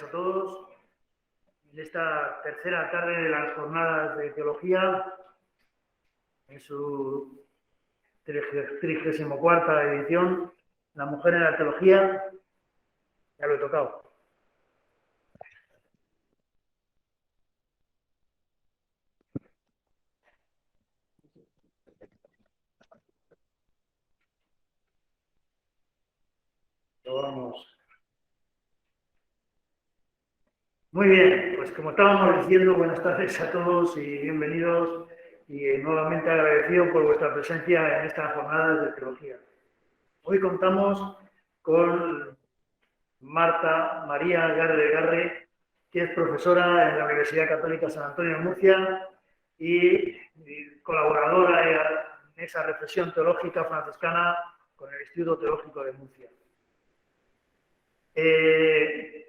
a todos. En esta tercera tarde de las jornadas de teología, en su 34ª edición, La mujer en la teología, ya lo he tocado. Lo vamos. Muy bien, pues como estábamos diciendo, buenas tardes a todos y bienvenidos y nuevamente agradecido por vuestra presencia en estas jornadas de teología. Hoy contamos con Marta María Garre Garre, que es profesora en la Universidad Católica San Antonio de Murcia y colaboradora en esa reflexión teológica franciscana con el Instituto Teológico de Murcia.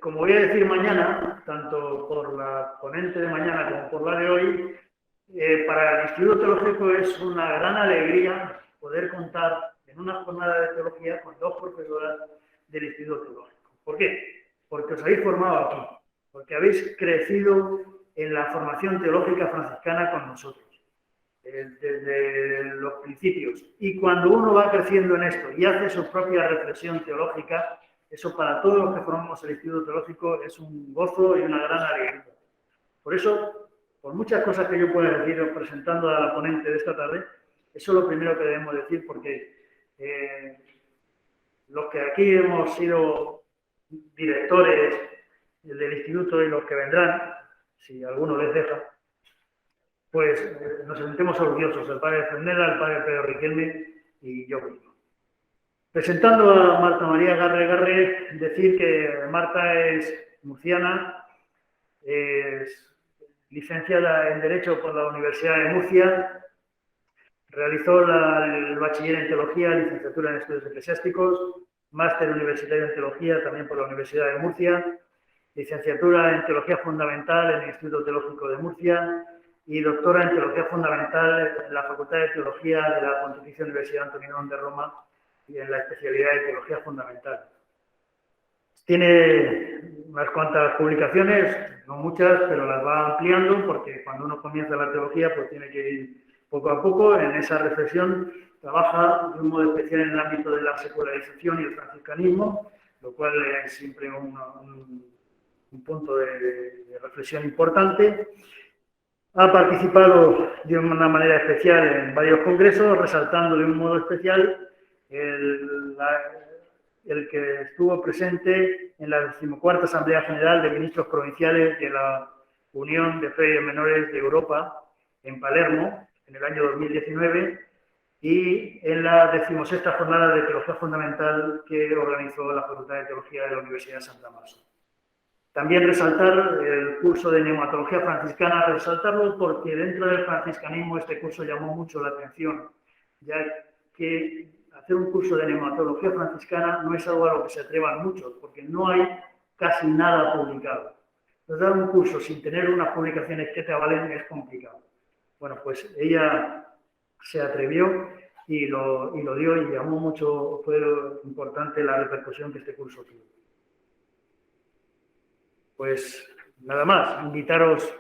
Como voy a decir mañana, tanto por la ponente de mañana como por la de hoy, para el Instituto Teológico es una gran alegría poder contar en una jornada de teología con dos profesoras del Instituto Teológico. ¿Por qué? Porque os habéis formado aquí, porque habéis crecido en la formación teológica franciscana con nosotros, desde los principios. Y cuando uno va creciendo en esto y hace su propia reflexión teológica, eso para todos los que formamos el Instituto Teológico es un gozo y una gran alegría. Por eso, por muchas cosas que yo pueda decir presentando a la ponente de esta tarde, eso es lo primero que debemos decir, porque los que aquí hemos sido directores del instituto y los que vendrán, si alguno les deja, pues nos sentimos orgullosos, el padre Fernera, el padre Pedro Riquelme y yo mismo. Presentando a Marta María Garre Garre, decir que Marta es murciana, es licenciada en Derecho por la Universidad de Murcia, realizó el bachiller en Teología, licenciatura en Estudios Eclesiásticos, máster universitario en Teología también por la Universidad de Murcia, licenciatura en Teología Fundamental en el Instituto Teológico de Murcia y doctora en Teología Fundamental en la Facultad de Teología de la Pontificia Universidad Antoninón de Roma y en la especialidad de Teología Fundamental. Tiene unas cuantas publicaciones, no muchas, pero las va ampliando porque cuando uno comienza la teología pues tiene que ir poco a poco. En esa reflexión trabaja de un modo especial en el ámbito de la secularización y el franciscanismo, lo cual es siempre un punto de reflexión importante. Ha participado de una manera especial en varios congresos, resaltando de un modo especial el que estuvo presente en la 14ª Asamblea General de Ministros Provinciales de la Unión de Frailes Menores de Europa, en Palermo, en el año 2019, y en la 16ª Jornada de Teología Fundamental que organizó la Facultad de Teología de la Universidad de Santa Marta. También resaltar el curso de Neumatología Franciscana, resaltarlo porque dentro del franciscanismo este curso llamó mucho la atención, ya que hacer un curso de Neumatología Franciscana no es algo a lo que se atrevan muchos, porque no hay casi nada publicado. Entonces, dar un curso sin tener unas publicaciones que te avalen es complicado. Bueno, pues ella se atrevió y lo dio y llamó mucho, fue importante la repercusión que este curso tuvo. Pues nada más, invitaros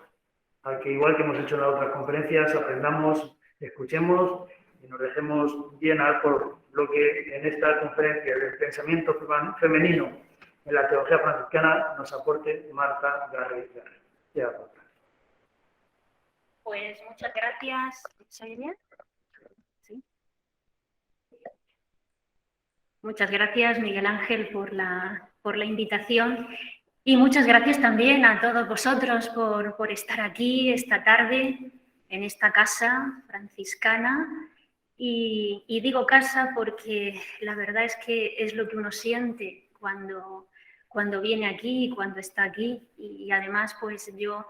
a que, igual que hemos hecho en las otras conferencias, aprendamos, escuchemos y nos dejemos llenar por lo que en esta conferencia del pensamiento femenino en la teología franciscana nos aporte Marta Garre Garre. Pues muchas gracias. ¿Se oye bien? ¿Sí? Muchas gracias, Miguel Ángel, por la invitación. Y muchas gracias también a todos vosotros por estar aquí esta tarde en esta casa franciscana. Y digo casa porque la verdad es que es lo que uno siente cuando viene aquí, cuando está aquí. Y además, pues yo,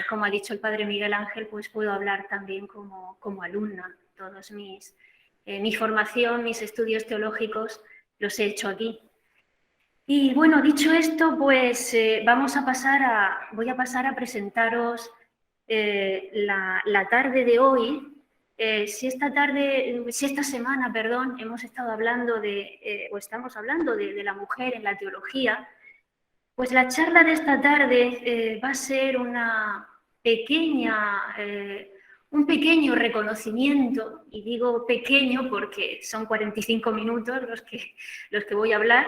como ha dicho el padre Miguel Ángel, pues puedo hablar también como alumna. Todos mi formación, mis estudios teológicos los he hecho aquí. Y bueno, dicho esto, pues voy a pasar a presentaros la tarde de hoy. Si esta semana, hemos estado hablando estamos hablando de la mujer en la teología, Pues la charla de esta tarde va a ser un pequeño reconocimiento, y digo pequeño porque son 45 minutos los que voy a hablar.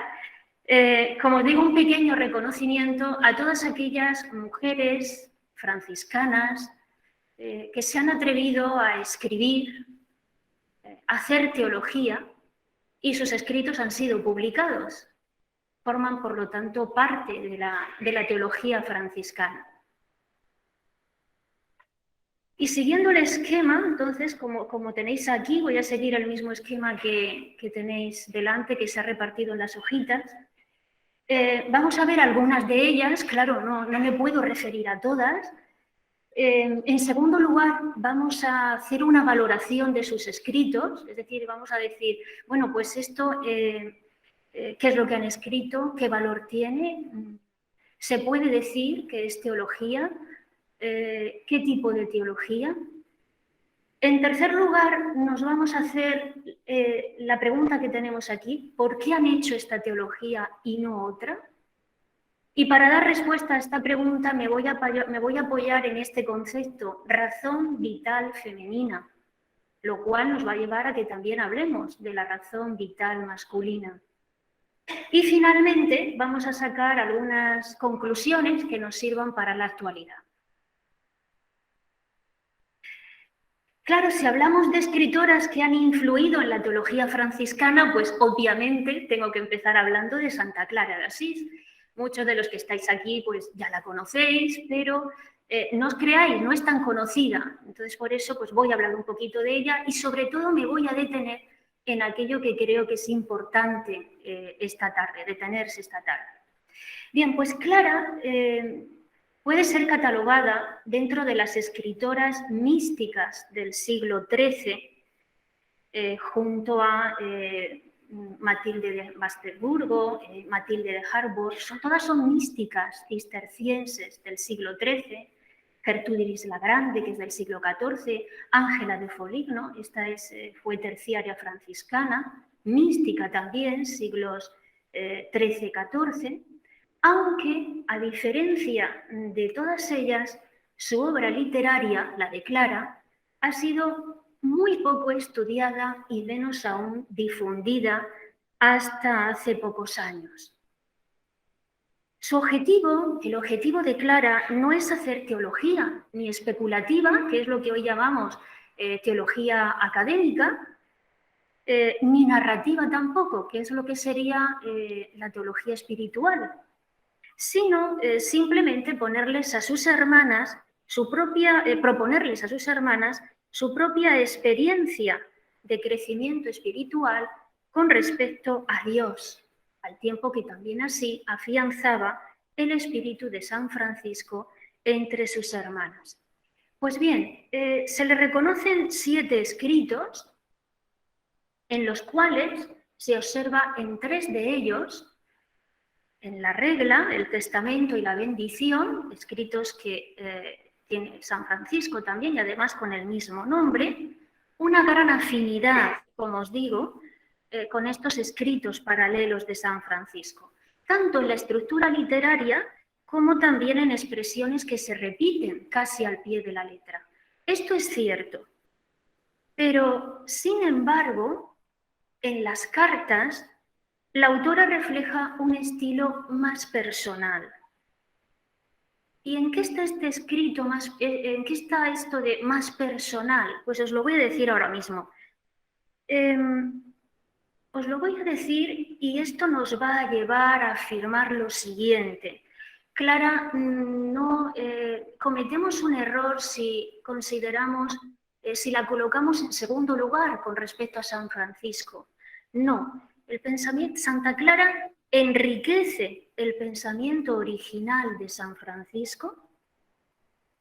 Como os digo, un pequeño reconocimiento a todas aquellas mujeres franciscanas que se han atrevido a escribir, a hacer teología, y sus escritos han sido publicados. Forman, por lo tanto, parte de la teología franciscana. Y siguiendo el esquema, entonces, como tenéis aquí, voy a seguir el mismo esquema que tenéis delante, que se ha repartido en las hojitas. Vamos a ver algunas de ellas, claro, no me puedo referir a todas. En segundo lugar, vamos a hacer una valoración de sus escritos, es decir, vamos a decir, bueno, pues esto, ¿qué es lo que han escrito? ¿Qué valor tiene? ¿Se puede decir que es teología? ¿Qué tipo de teología? En tercer lugar, nos vamos a hacer la pregunta que tenemos aquí, ¿por qué han hecho esta teología y no otra? Y para dar respuesta a esta pregunta me voy a apoyar en este concepto, razón vital femenina, lo cual nos va a llevar a que también hablemos de la razón vital masculina. Y finalmente vamos a sacar algunas conclusiones que nos sirvan para la actualidad. Claro, si hablamos de escritoras que han influido en la teología franciscana, pues obviamente tengo que empezar hablando de Santa Clara de Asís. Muchos de los que estáis aquí pues ya la conocéis, pero no os creáis, no es tan conocida. Entonces por eso pues voy a hablar un poquito de ella y sobre todo me voy a detener en aquello que creo que es importante esta tarde, detenerse esta tarde. Bien, pues Clara puede ser catalogada dentro de las escritoras místicas del siglo XIII, junto a Matilde de Basterburgo, Matilde de Harbour, todas son místicas cistercienses del siglo XIII, Gertrudis la Grande, que es del siglo XIV, Ángela de Foligno, esta fue terciaria franciscana, mística también, siglos XIII-XIV, aunque, a diferencia de todas ellas, su obra literaria, la de Clara, ha sido muy poco estudiada y menos aún difundida hasta hace pocos años. Su objetivo, el objetivo de Clara, no es hacer teología ni especulativa, que es lo que hoy llamamos teología académica, ni narrativa tampoco, que es lo que sería la teología espiritual, sino simplemente ponerles a sus hermanas proponerles a sus hermanas su propia experiencia de crecimiento espiritual con respecto a Dios, al tiempo que también así afianzaba el espíritu de San Francisco entre sus hermanas. Pues bien, se le reconocen 7 escritos en los cuales se observa en 3 de ellos, en la regla, el testamento y la bendición, escritos que tiene San Francisco también y además con el mismo nombre, una gran afinidad, como os digo, con estos escritos paralelos de San Francisco, tanto en la estructura literaria como también en expresiones que se repiten casi al pie de la letra. Esto es cierto, pero sin embargo, en las cartas, la autora refleja un estilo más personal. ¿Y en qué está este escrito en qué está esto de más personal? Pues os lo voy a decir ahora mismo. Os lo voy a decir y esto nos va a llevar a afirmar lo siguiente. Clara, cometemos un error si consideramos, si la colocamos en segundo lugar con respecto a San Francisco. No, el pensamiento Santa Clara enriquece el pensamiento original de San Francisco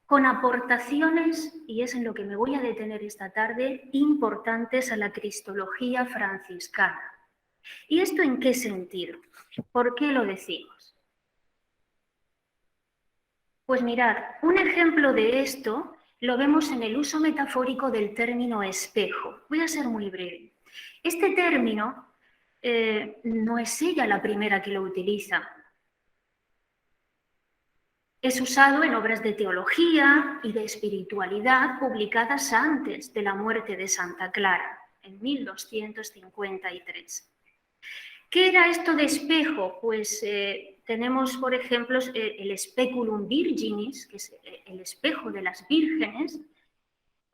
con aportaciones, y es en lo que me voy a detener esta tarde, importantes a la cristología franciscana. ¿Y esto en qué sentido? ¿Por qué lo decimos? Pues mirad, un ejemplo de esto lo vemos en el uso metafórico del término espejo. Voy a ser muy breve. Este término no es ella la primera que lo utiliza. Es usado en obras de teología y de espiritualidad publicadas antes de la muerte de Santa Clara, en 1253. ¿Qué era esto de espejo? Pues tenemos, por ejemplo, el Speculum Virginis, que es el espejo de las vírgenes,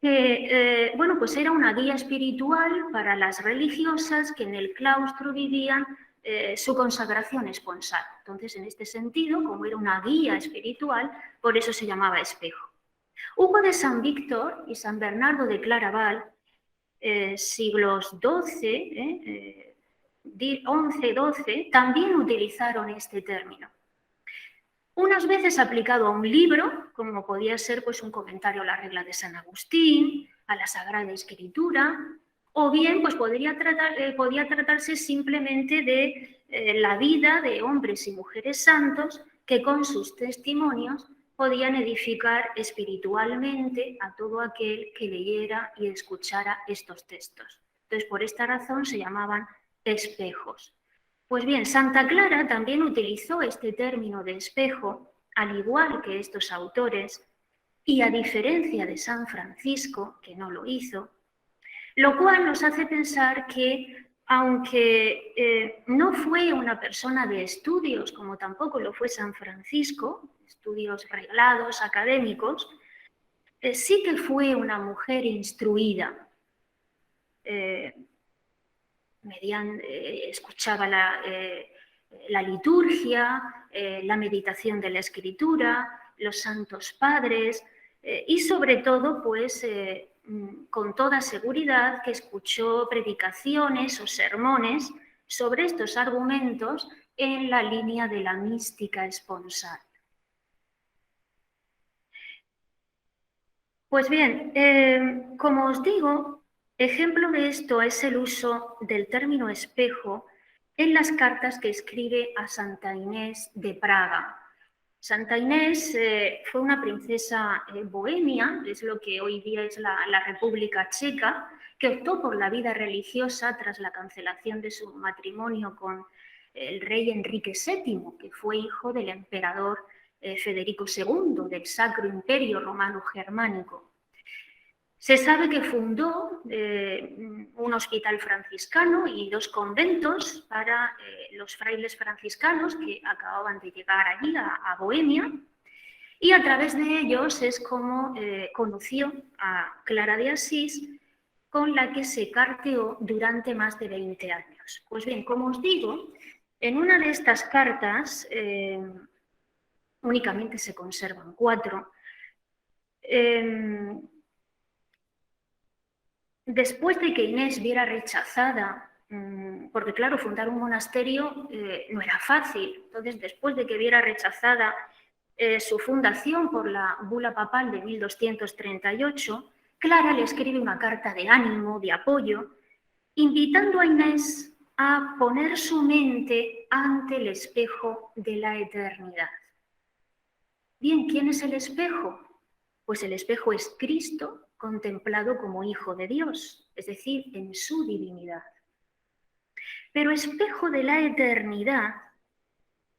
que bueno, pues era una guía espiritual para las religiosas que en el claustro vivían su consagración esponsal. Entonces, en este sentido, como era una guía espiritual, por eso se llamaba espejo. Hugo de San Víctor y San Bernardo de Claraval, siglos XII, 11, 12, también utilizaron este término. Unas veces aplicado a un libro, como podía ser pues, un comentario a la regla de San Agustín, a la Sagrada Escritura, o bien pues, podía tratarse simplemente de la vida de hombres y mujeres santos que con sus testimonios podían edificar espiritualmente a todo aquel que leyera y escuchara estos textos. Entonces, por esta razón se llamaban espejos. Pues bien, Santa Clara también utilizó este término de espejo, al igual que estos autores, y a diferencia de San Francisco, que no lo hizo, lo cual nos hace pensar que, aunque no fue una persona de estudios, como tampoco lo fue San Francisco, estudios reglados, académicos, sí que fue una mujer instruida. Escuchaba la liturgia, la meditación de la Escritura, los santos padres y sobre todo, pues, con toda seguridad que escuchó predicaciones o sermones sobre estos argumentos en la línea de la mística esponsal. Pues bien, como os digo, ejemplo de esto es el uso del término espejo en las cartas que escribe a Santa Inés de Praga. Santa Inés fue una princesa bohemia, es lo que hoy día es la República Checa, que optó por la vida religiosa tras la cancelación de su matrimonio con el rey Enrique VII, que fue hijo del emperador Federico II, del Sacro Imperio Romano Germánico. Se sabe que fundó un hospital franciscano y 2 conventos para los frailes franciscanos que acababan de llegar allí, a Bohemia, y a través de ellos es como conoció a Clara de Asís, con la que se carteó durante más de 20 años. Pues bien, como os digo, en una de estas cartas, únicamente se conservan 4, después de que Inés viera rechazada, porque claro, fundar un monasterio no era fácil, entonces después de que viera rechazada su fundación por la bula papal de 1238, Clara le escribe una carta de ánimo, de apoyo, invitando a Inés a poner su mente ante el espejo de la eternidad. Bien, ¿quién es el espejo? Pues el espejo es Cristo contemplado como Hijo de Dios, es decir, en su divinidad. Pero espejo de la eternidad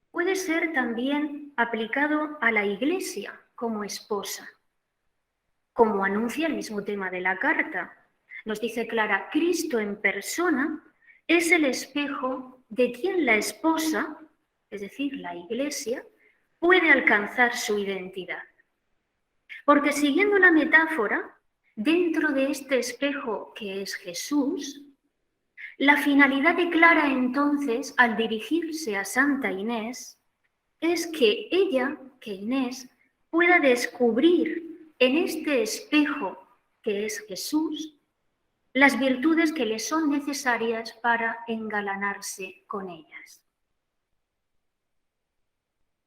puede ser también aplicado a la Iglesia como esposa, como anuncia el mismo tema de la carta. Nos dice Clara, Cristo en persona es el espejo de quien la esposa, es decir, la Iglesia, puede alcanzar su identidad. Porque siguiendo la metáfora, dentro de este espejo que es Jesús, la finalidad de Clara entonces, al dirigirse a Santa Inés, es que ella, que Inés, pueda descubrir en este espejo que es Jesús las virtudes que le son necesarias para engalanarse con ellas.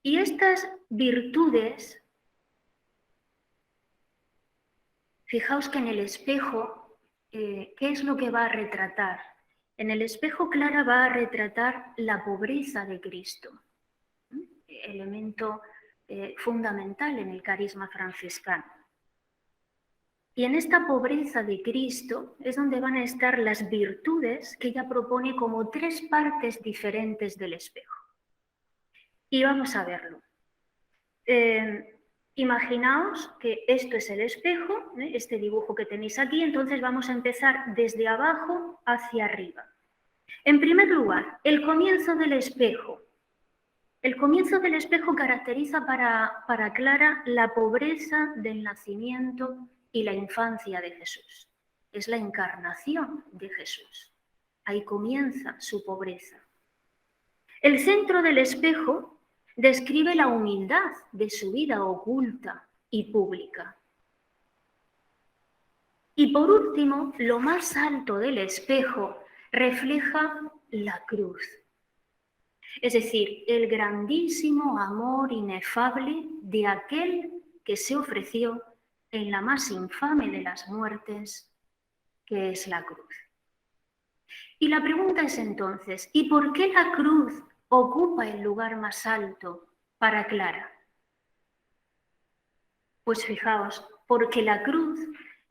Y estas virtudes, fijaos que en el espejo, ¿qué es lo que va a retratar? En el espejo Clara va a retratar la pobreza de Cristo, elemento fundamental en el carisma franciscano. Y en esta pobreza de Cristo es donde van a estar las virtudes que ella propone como 3 partes diferentes del espejo. Y vamos a verlo. Imaginaos que esto es el espejo, este dibujo que tenéis aquí, entonces vamos a empezar desde abajo hacia arriba. En primer lugar, el comienzo del espejo. El comienzo del espejo caracteriza para Clara la pobreza del nacimiento y la infancia de Jesús. Es la encarnación de Jesús. Ahí comienza su pobreza. El centro del espejo describe la humildad de su vida oculta y pública. Y por último, lo más alto del espejo refleja la cruz. Es decir, el grandísimo amor inefable de aquel que se ofreció en la más infame de las muertes, que es la cruz. Y la pregunta es entonces, ¿y por qué la cruz ocupa el lugar más alto para Clara? Pues fijaos, porque la cruz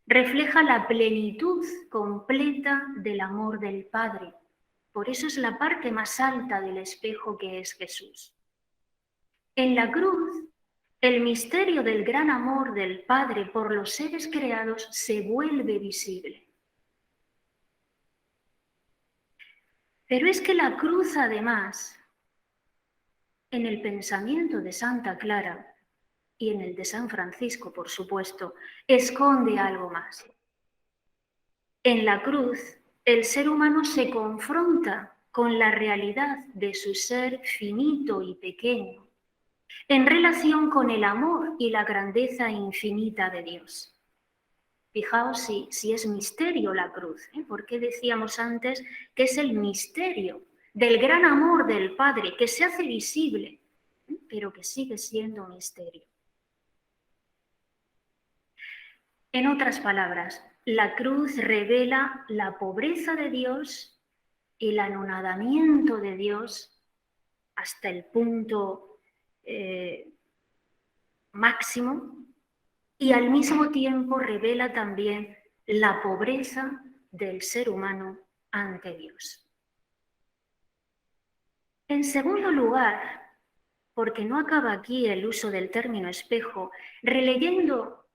refleja la plenitud completa del amor del Padre. Por eso es la parte más alta del espejo que es Jesús. En la cruz, el misterio del gran amor del Padre por los seres creados se vuelve visible. Pero es que la cruz, además, en el pensamiento de Santa Clara y en el de San Francisco, por supuesto, esconde algo más. En la cruz, el ser humano se confronta con la realidad de su ser finito y pequeño, en relación con el amor y la grandeza infinita de Dios. Fijaos si es misterio la cruz, porque decíamos antes que es el misterio del gran amor del Padre que se hace visible, pero que sigue siendo misterio. En otras palabras, la cruz revela la pobreza de Dios y el anonadamiento de Dios hasta el punto máximo, y al mismo tiempo revela también la pobreza del ser humano ante Dios. En segundo lugar, porque no acaba aquí el uso del término espejo, releyendo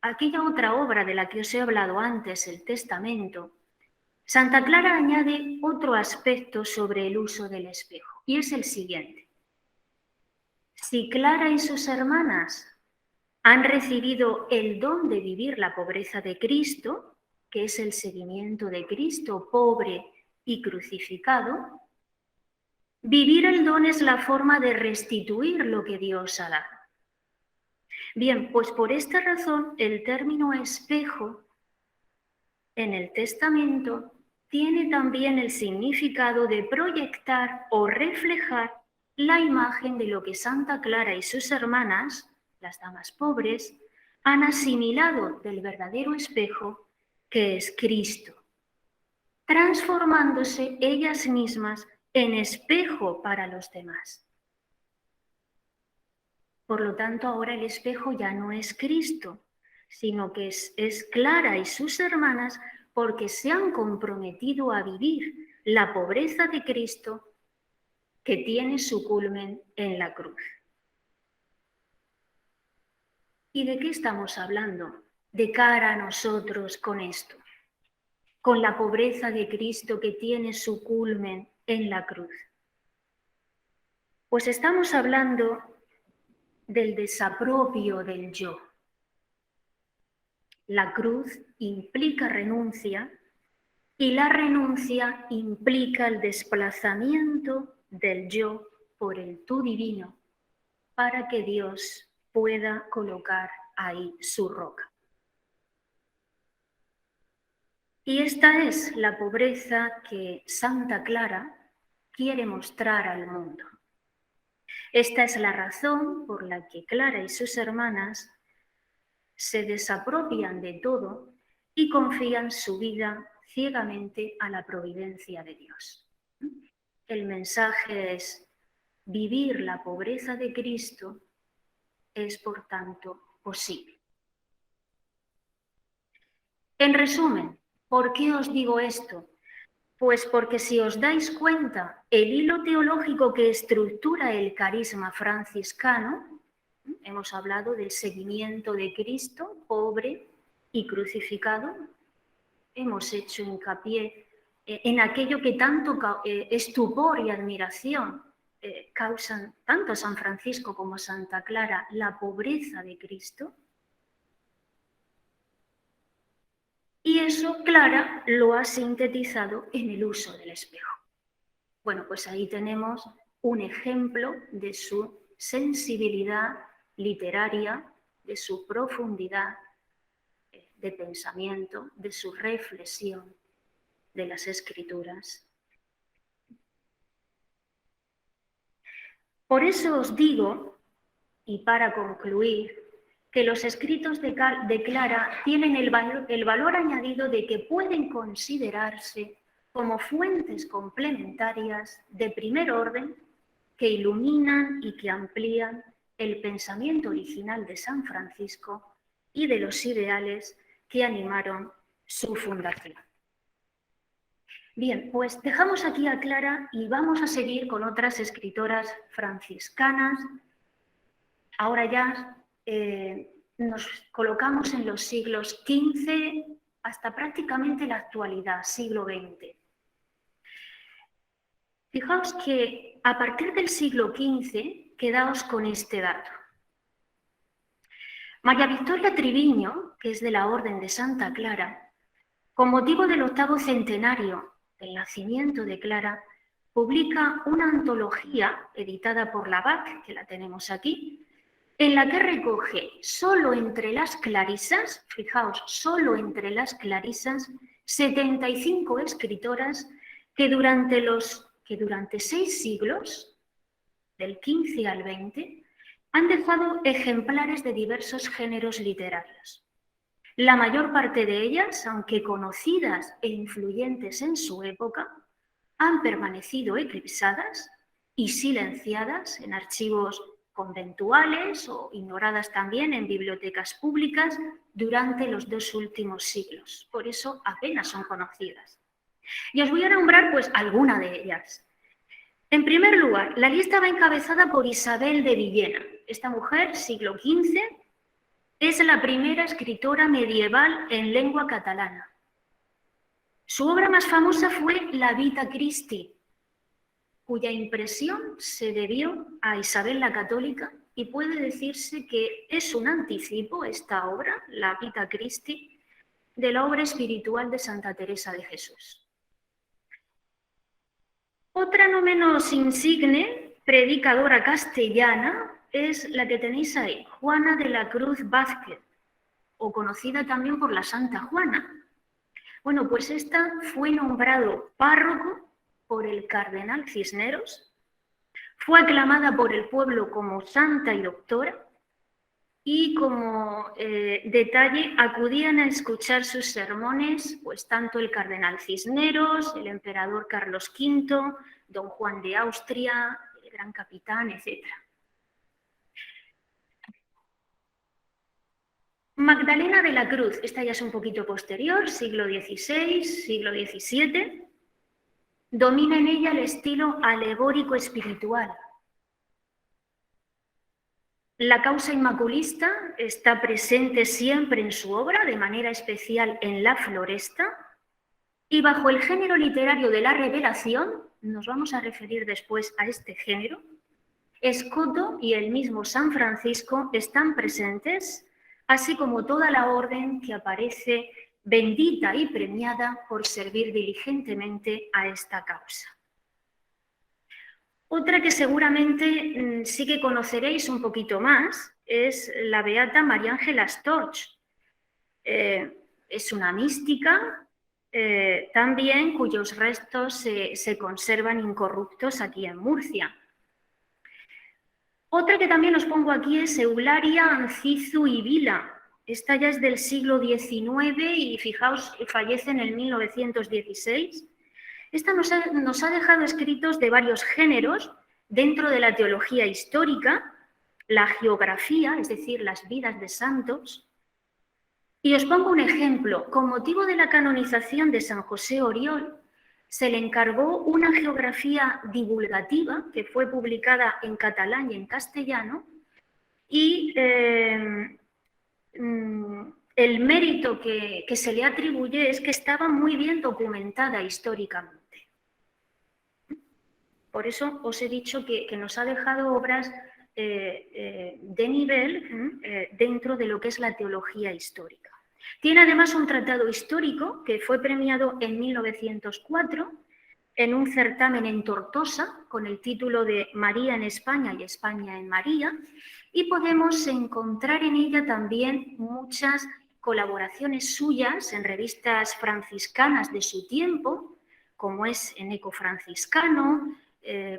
aquella otra obra de la que os he hablado antes, el Testamento, Santa Clara añade otro aspecto sobre el uso del espejo, y es el siguiente. Si Clara y sus hermanas han recibido el don de vivir la pobreza de Cristo, que es el seguimiento de Cristo pobre y crucificado, vivir el don es la forma de restituir lo que Dios ha dado. Bien, pues por esta razón el término espejo en el Testamento tiene también el significado de proyectar o reflejar la imagen de lo que Santa Clara y sus hermanas, las damas pobres, han asimilado del verdadero espejo que es Cristo, transformándose ellas mismas en espejo para los demás. Por lo tanto, ahora el espejo ya no es Cristo, sino que es Clara y sus hermanas porque se han comprometido a vivir la pobreza de Cristo que tiene su culmen en la cruz. ¿Y de qué estamos hablando de cara a nosotros con esto? Con la pobreza de Cristo que tiene su culmen en la cruz. Pues estamos hablando del desapropio del yo. La cruz implica renuncia y la renuncia implica el desplazamiento del yo por el tú divino para que Dios pueda colocar ahí su roca. Y esta es la pobreza que Santa Clara quiere mostrar al mundo. Esta es la razón por la que Clara y sus hermanas se desapropian de todo y confían su vida ciegamente a la providencia de Dios. El mensaje es: vivir la pobreza de Cristo es, por tanto, posible. En resumen, ¿por qué os digo esto? Pues porque si os dais cuenta, el hilo teológico que estructura el carisma franciscano Hemos hablado del seguimiento de Cristo, pobre y crucificado. Hemos hecho hincapié en aquello que tanto estupor y admiración causan tanto San Francisco como Santa Clara, la pobreza de Cristo. Y eso Clara lo ha sintetizado en el uso del espejo. Bueno, pues ahí tenemos un ejemplo de su sensibilidad literaria, de su profundidad de pensamiento, de su reflexión de las Escrituras. Por eso os digo, y para concluir, que los escritos de Clara tienen el valor añadido de que pueden considerarse como fuentes complementarias de primer orden que iluminan y que amplían el pensamiento original de San Francisco y de los ideales que animaron su fundación. Bien, pues dejamos aquí a Clara y vamos a seguir con otras escritoras franciscanas. Ahora ya nos colocamos en los siglos XV hasta prácticamente la actualidad, siglo XX. Fijaos que a partir del siglo XV, quedaos con este dato. María Victoria Triviño, que es de la Orden de Santa Clara, con motivo del 8º centenario del nacimiento de Clara, publica una antología editada por la BAC, que la tenemos aquí, en la que recoge solo entre las clarisas, fijaos, solo entre las clarisas, 75 escritoras que durante 6 siglos, del XV al XX, han dejado ejemplares de diversos géneros literarios. La mayor parte de ellas, aunque conocidas e influyentes en su época, han permanecido eclipsadas y silenciadas en archivos conventuales o ignoradas también en bibliotecas públicas durante los 2 últimos siglos. Por eso apenas son conocidas. Y os voy a nombrar pues alguna de ellas. En primer lugar, la lista va encabezada por Isabel de Villena. Esta mujer, siglo XV, es la primera escritora medieval en lengua catalana. Su obra más famosa fue La Vita Christi, cuya impresión se debió a Isabel la Católica y puede decirse que es un anticipo, esta obra, La Vita Christi, de la obra espiritual de Santa Teresa de Jesús. Otra no menos insigne, predicadora castellana, es la que tenéis ahí, Juana de la Cruz Vázquez, o conocida también por la Santa Juana. Bueno, pues esta fue nombrado párroco por el cardenal Cisneros, fue aclamada por el pueblo como santa y doctora, y como detalle acudían a escuchar sus sermones pues tanto el cardenal Cisneros, el emperador Carlos V, don Juan de Austria, el gran capitán, etc. Magdalena de la Cruz, esta ya es un poquito posterior, siglo XVI, siglo XVII, domina en ella el estilo alegórico espiritual. La causa inmaculista está presente siempre en su obra, de manera especial en La Floresta, y bajo el género literario de la revelación, nos vamos a referir después a este género, Escoto y el mismo San Francisco están presentes, así como toda la orden que aparece bendita y premiada por servir diligentemente a esta causa. Otra que seguramente sí que conoceréis un poquito más es la beata María Ángela Storch. Es una mística también cuyos restos se conservan incorruptos aquí en Murcia. Otra que también os pongo aquí es Eulalia Ancizu y Vila. Esta ya es del siglo XIX y fijaos, fallece en el 1916. Esta nos ha dejado escritos de varios géneros dentro de la teología histórica, la geografía, es decir, las vidas de santos. Y os pongo un ejemplo. Con motivo de la canonización de San José Oriol, se le encargó una geografía divulgativa que fue publicada en catalán y en castellano y el mérito que se le atribuye es que estaba muy bien documentada históricamente. Por eso os he dicho que nos ha dejado obras de nivel dentro de lo que es la teología histórica. Tiene además un tratado histórico que fue premiado en 1904 en un certamen en Tortosa con el título de María en España y España en María, y podemos encontrar en ella también muchas colaboraciones suyas en revistas franciscanas de su tiempo, como es en Eco Franciscano,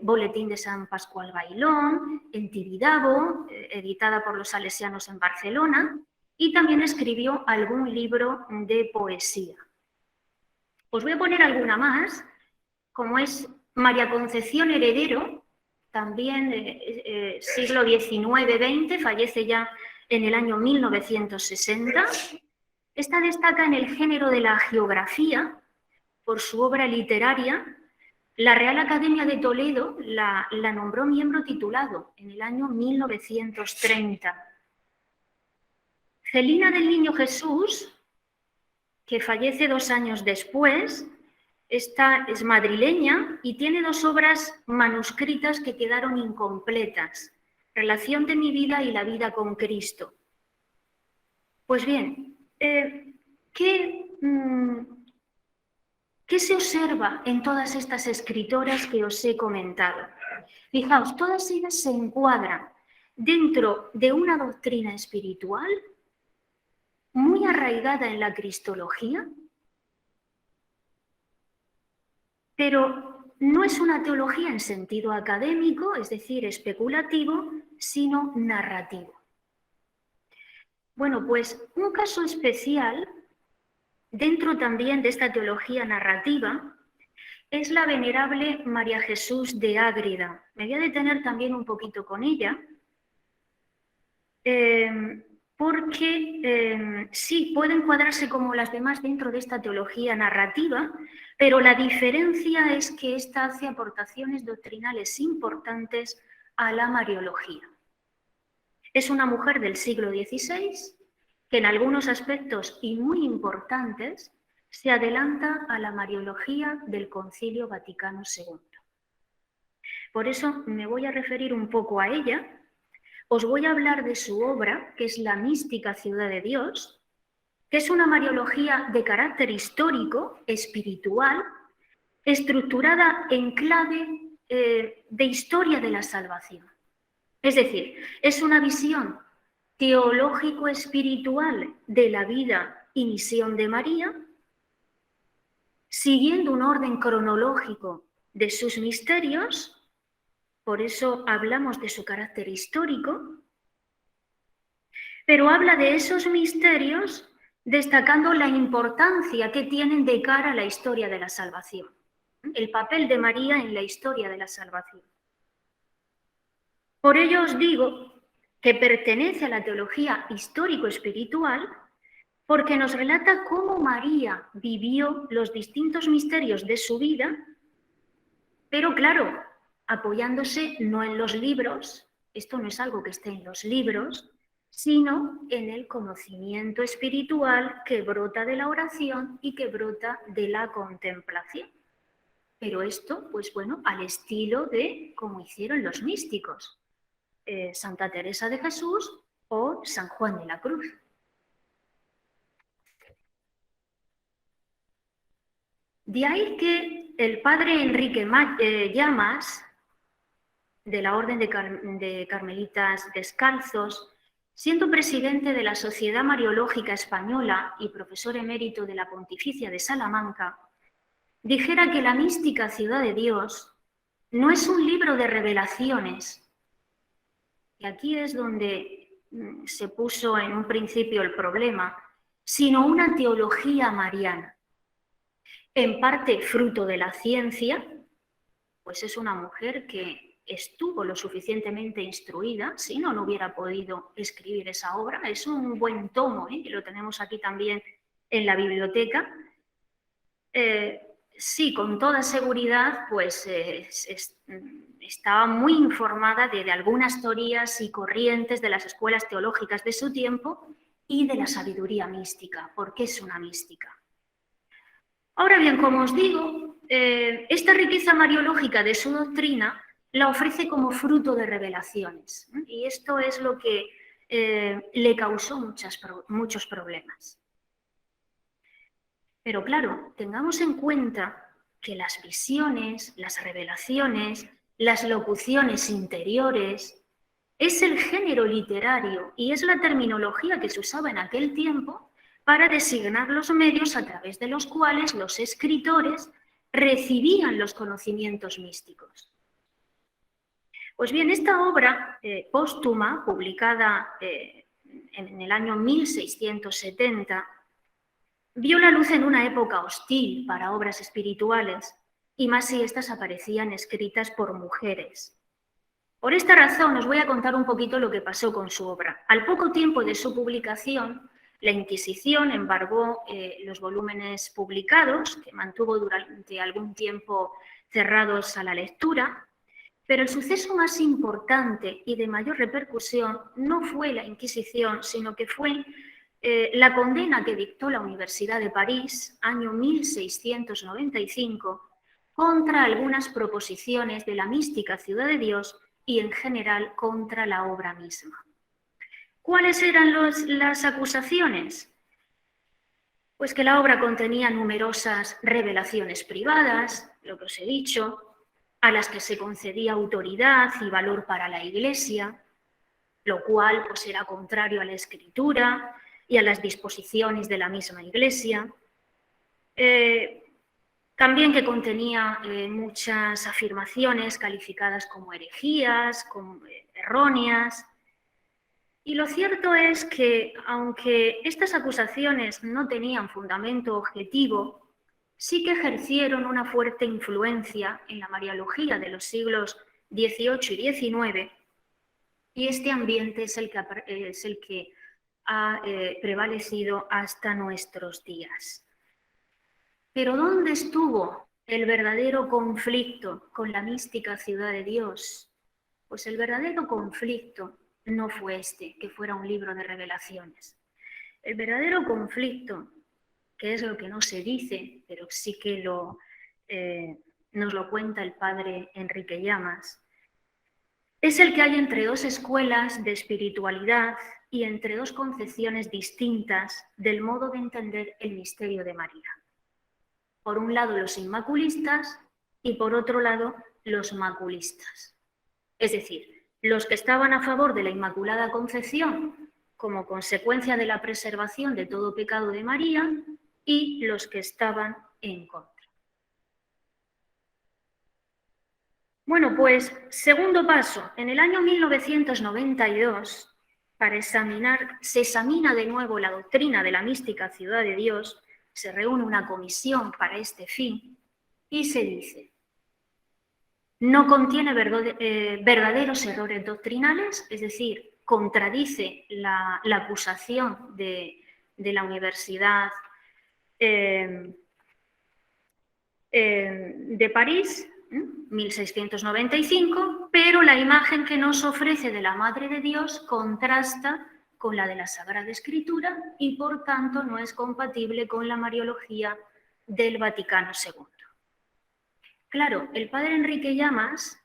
Boletín de San Pascual Bailón, en Tibidabo, editada por los salesianos en Barcelona, y también escribió algún libro de poesía. Os voy a poner alguna más, como es María Concepción Heredero, también siglo XIX-XX, fallece ya en el año 1960. Esta destaca en el género de la geografía por su obra literaria. La Real Academia de Toledo la nombró miembro titulado en el año 1930. Celina del Niño Jesús, que fallece 2 años después, esta es madrileña y tiene 2 obras manuscritas que quedaron incompletas: Relación de mi vida y La vida con Cristo. Pues bien, ¿qué se observa en todas estas escritoras que os he comentado? Fijaos, todas ellas se encuadran dentro de una doctrina espiritual muy arraigada en la cristología, pero no es una teología en sentido académico, es decir, especulativo, sino narrativo. Bueno, pues un caso especial dentro también de esta teología narrativa es la venerable María Jesús de Ágreda. Me voy a detener también un poquito con ella, porque sí, puede encuadrarse como las demás dentro de esta teología narrativa, pero la diferencia es que ésta hace aportaciones doctrinales importantes a la mariología. Es una mujer del siglo XVI que en algunos aspectos y muy importantes se adelanta a la mariología del Concilio Vaticano II. Por eso me voy a referir un poco a ella. Os voy a hablar de su obra, que es La mística ciudad de Dios, que es una mariología de carácter histórico, espiritual, estructurada en clave de historia de la salvación. Es decir, es una visión teológico-espiritual de la vida y misión de María, siguiendo un orden cronológico de sus misterios. Por eso hablamos de su carácter histórico, pero habla de esos misterios destacando la importancia que tienen de cara a la historia de la salvación, el papel de María en la historia de la salvación. Por ello os digo que pertenece a la teología histórico-espiritual porque nos relata cómo María vivió los distintos misterios de su vida, pero claro, apoyándose no en los libros, esto no es algo que esté en los libros, sino en el conocimiento espiritual que brota de la oración y que brota de la contemplación. Pero esto, pues bueno, al estilo de como hicieron los místicos, Santa Teresa de Jesús o San Juan de la Cruz. De ahí que el padre Enrique Llamas, de la Orden de Carmelitas Descalzos, siendo presidente de la Sociedad Mariológica Española y profesor emérito de la Pontificia de Salamanca, dijera que La mística ciudad de Dios no es un libro de revelaciones, y aquí es donde se puso en un principio el problema, sino una teología mariana, en parte fruto de la ciencia, pues es una mujer que estuvo lo suficientemente instruida, si no, no hubiera podido escribir esa obra. Es un buen tomo, y lo tenemos aquí también en la biblioteca. sí, con toda seguridad, pues estaba muy informada de algunas teorías y corrientes de las escuelas teológicas de su tiempo y de la sabiduría mística, porque es una mística. Ahora bien, como os digo, esta riqueza mariológica de su doctrina la ofrece como fruto de revelaciones, y esto es lo que le causó muchos problemas. Pero claro, tengamos en cuenta que las visiones, las revelaciones, las locuciones interiores, es el género literario y es la terminología que se usaba en aquel tiempo para designar los medios a través de los cuales los escritores recibían los conocimientos místicos. Pues bien, esta obra póstuma, publicada en el año 1670, vio la luz en una época hostil para obras espirituales, y más si éstas aparecían escritas por mujeres. Por esta razón os voy a contar un poquito lo que pasó con su obra. Al poco tiempo de su publicación, la Inquisición embargó los volúmenes publicados, que mantuvo durante algún tiempo cerrados a la lectura, pero el suceso más importante y de mayor repercusión no fue la Inquisición, sino que fue la condena que dictó la Universidad de París, año 1695, contra algunas proposiciones de la mística Ciudad de Dios y en general contra la obra misma. ¿Cuáles eran las acusaciones? Pues que la obra contenía numerosas revelaciones privadas, lo que os he dicho, a las que se concedía autoridad y valor para la Iglesia, lo cual pues, era contrario a la Escritura y a las disposiciones de la misma Iglesia. También que contenía muchas afirmaciones calificadas como herejías, como erróneas. Y lo cierto es que, aunque estas acusaciones no tenían fundamento objetivo, sí que ejercieron una fuerte influencia en la mariología de los siglos XVIII y XIX, y este ambiente es el que ha prevalecido hasta nuestros días. Pero ¿dónde estuvo el verdadero conflicto con la mística Ciudad de Dios? Pues el verdadero conflicto no fue que fuera un libro de revelaciones. El verdadero conflicto, que es lo que no se dice, pero sí que nos lo cuenta el padre Enrique Llamas, es el que hay entre dos escuelas de espiritualidad y entre dos concepciones distintas del modo de entender el misterio de María. Por un lado los inmaculistas y por otro lado los maculistas. Es decir, los que estaban a favor de la Inmaculada Concepción como consecuencia de la preservación de todo pecado de María y los que estaban en contra. Bueno, pues segundo paso, en el año 1992, se examina de nuevo la doctrina de la mística Ciudad de Dios, se reúne una comisión para este fin y se dice: no contiene verdaderos errores doctrinales, es decir, contradice la acusación de la Universidad de París, 1695, pero la imagen que nos ofrece de la Madre de Dios contrasta con la de la Sagrada Escritura y, por tanto, no es compatible con la Mariología del Vaticano II. Claro, el padre Enrique Llamas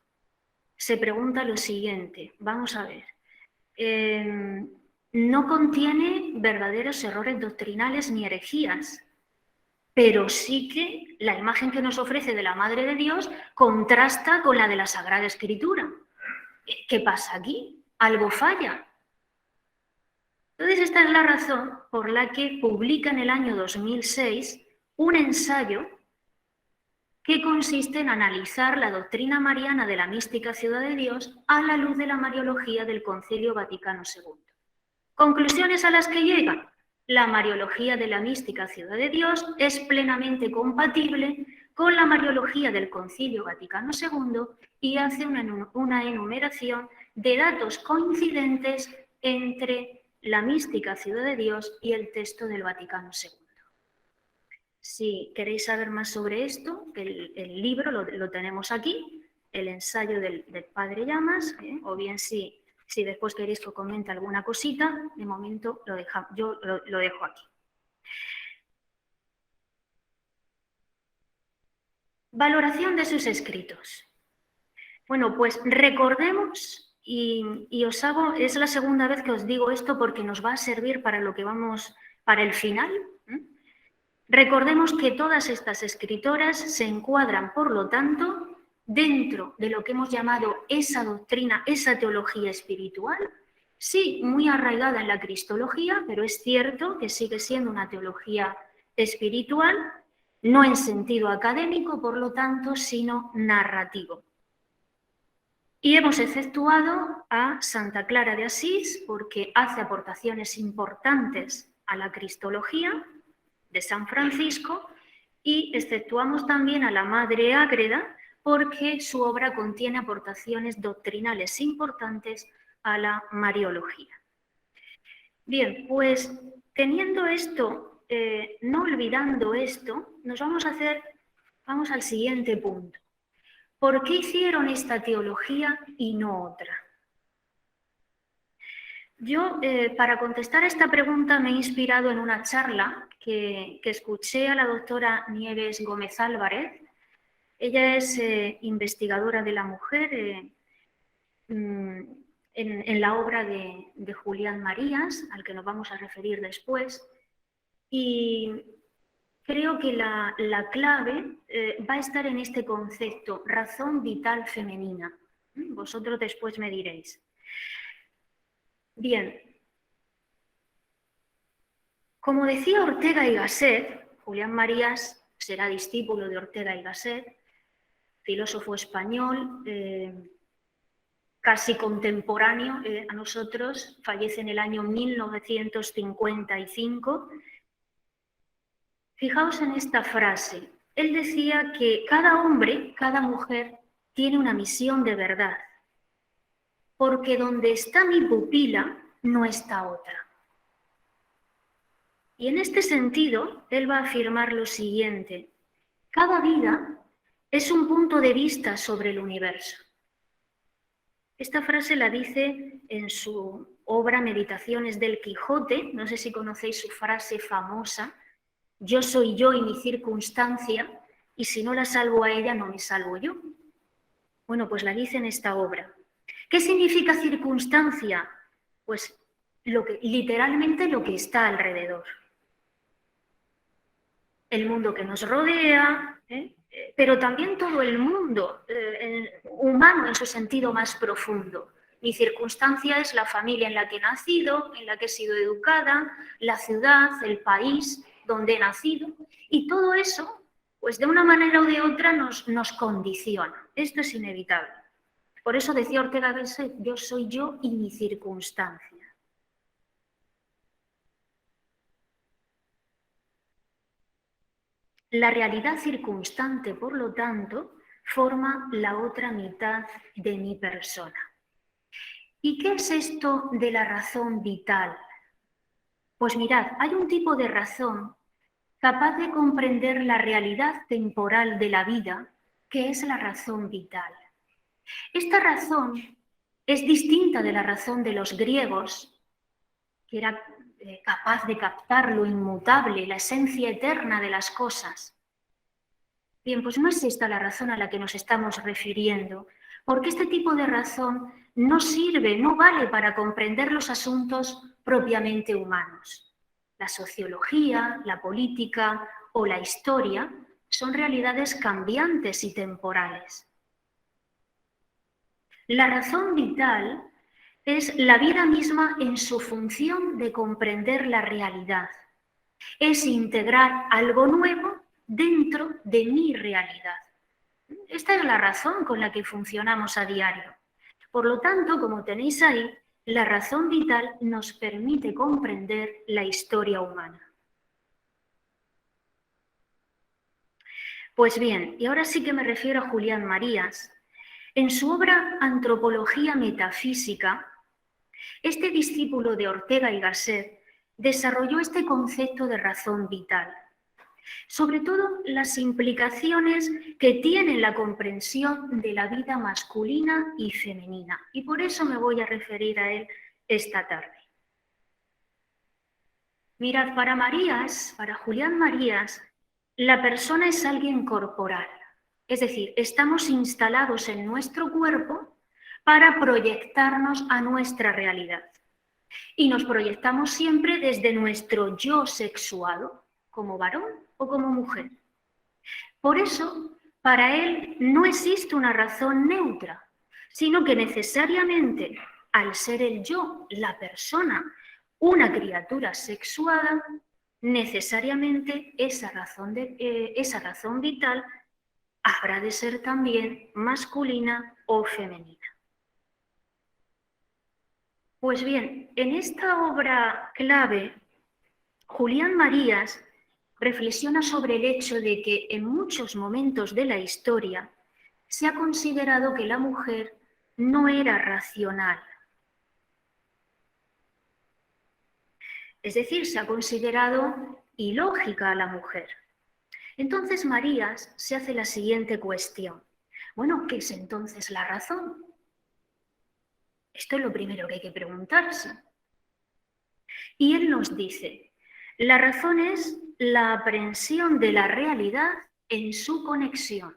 se pregunta lo siguiente, vamos a ver, no contiene verdaderos errores doctrinales ni herejías, pero sí que la imagen que nos ofrece de la Madre de Dios contrasta con la de la Sagrada Escritura. ¿Qué pasa aquí? Algo falla. Entonces, esta es la razón por la que publica en el año 2006 un ensayo que consiste en analizar la doctrina mariana de la mística Ciudad de Dios a la luz de la Mariología del Concilio Vaticano II. Conclusiones a las que llega: la Mariología de la mística Ciudad de Dios es plenamente compatible con la Mariología del Concilio Vaticano II y hace una enumeración de datos coincidentes entre la mística Ciudad de Dios y el texto del Vaticano II. Si queréis saber más sobre esto, el libro lo tenemos aquí, el ensayo del padre Llamas, o bien si después queréis que os comente alguna cosita, de momento yo lo dejo aquí. Valoración de sus escritos. Bueno, pues recordemos, y os hago, es la segunda vez que os digo esto porque nos va a servir para lo que vamos, para el final. Recordemos que todas estas escritoras se encuadran, por lo tanto, dentro de lo que hemos llamado esa doctrina, esa teología espiritual, sí, muy arraigada en la cristología, pero es cierto que sigue siendo una teología espiritual, no en sentido académico, por lo tanto, sino narrativo. Y hemos exceptuado a Santa Clara de Asís porque hace aportaciones importantes a la cristología de San Francisco, y exceptuamos también a la Madre Ágreda porque su obra contiene aportaciones doctrinales importantes a la Mariología. Bien, pues teniendo esto, no olvidando esto, vamos al siguiente punto. ¿Por qué hicieron esta teología y no otra? Yo, para contestar a esta pregunta, me he inspirado en una charla que escuché a la doctora Nieves Gómez Álvarez. Ella es investigadora de la mujer en la obra de Julián Marías, al que nos vamos a referir después. Y creo que la clave va a estar en este concepto, razón vital femenina. Vosotros después me diréis. Bien, como decía Ortega y Gasset, Julián Marías será discípulo de Ortega y Gasset, filósofo español, casi contemporáneo a nosotros, fallece en el año 1955. Fijaos en esta frase. Él decía que cada hombre, cada mujer, tiene una misión de verdad, porque donde está mi pupila, no está otra. Y en este sentido, él va a afirmar lo siguiente: cada vida es un punto de vista sobre el universo. Esta frase la dice en su obra Meditaciones del Quijote. No sé si conocéis su frase famosa: yo soy yo y mi circunstancia, y si no la salvo a ella, no me salvo yo. Bueno, pues la dice en esta obra. ¿Qué significa circunstancia? Pues literalmente lo que está alrededor. El mundo que nos rodea, pero también todo el mundo humano en su sentido más profundo. Mi circunstancia es la familia en la que he nacido, en la que he sido educada, la ciudad, el país donde he nacido, y todo eso, pues de una manera u de otra nos condiciona. Esto es inevitable. Por eso decía Ortega Gasset, yo soy yo y mi circunstancia. La realidad circunstante, por lo tanto, forma la otra mitad de mi persona. ¿Y qué es esto de la razón vital? Pues mirad, hay un tipo de razón capaz de comprender la realidad temporal de la vida, que es la razón vital. Esta razón es distinta de la razón de los griegos, que era capaz de captar lo inmutable, la esencia eterna de las cosas. Bien, pues no es esta la razón a la que nos estamos refiriendo, porque este tipo de razón no sirve, no vale para comprender los asuntos propiamente humanos. La sociología, la política o la historia son realidades cambiantes y temporales. La razón vital es la vida misma en su función de comprender la realidad. Es integrar algo nuevo dentro de mi realidad. Esta es la razón con la que funcionamos a diario. Por lo tanto, como tenéis ahí, la razón vital nos permite comprender la historia humana. Pues bien, y ahora sí que me refiero a Julián Marías. En su obra Antropología Metafísica, este discípulo de Ortega y Gasset desarrolló este concepto de razón vital. sobre todo las implicaciones que tiene la comprensión de la vida masculina y femenina. Y por eso me voy a referir a él esta tarde. Mirad, para Julián Marías, la persona es alguien corporal. Es decir, estamos instalados en nuestro cuerpo para proyectarnos a nuestra realidad. Y nos proyectamos siempre desde nuestro yo sexuado, como varón o como mujer. Por eso, para él no existe una razón neutra, sino que necesariamente, al ser el yo, la persona, una criatura sexuada, necesariamente esa razón vital habrá de ser también masculina o femenina. Pues bien, en esta obra clave, Julián Marías reflexiona sobre el hecho de que en muchos momentos de la historia se ha considerado que la mujer no era racional. Es decir, se ha considerado ilógica a la mujer. Entonces Marías se hace la siguiente cuestión. Bueno, ¿qué es entonces la razón? Esto es lo primero que hay que preguntarse. Y él nos dice, la razón es la aprehensión de la realidad en su conexión.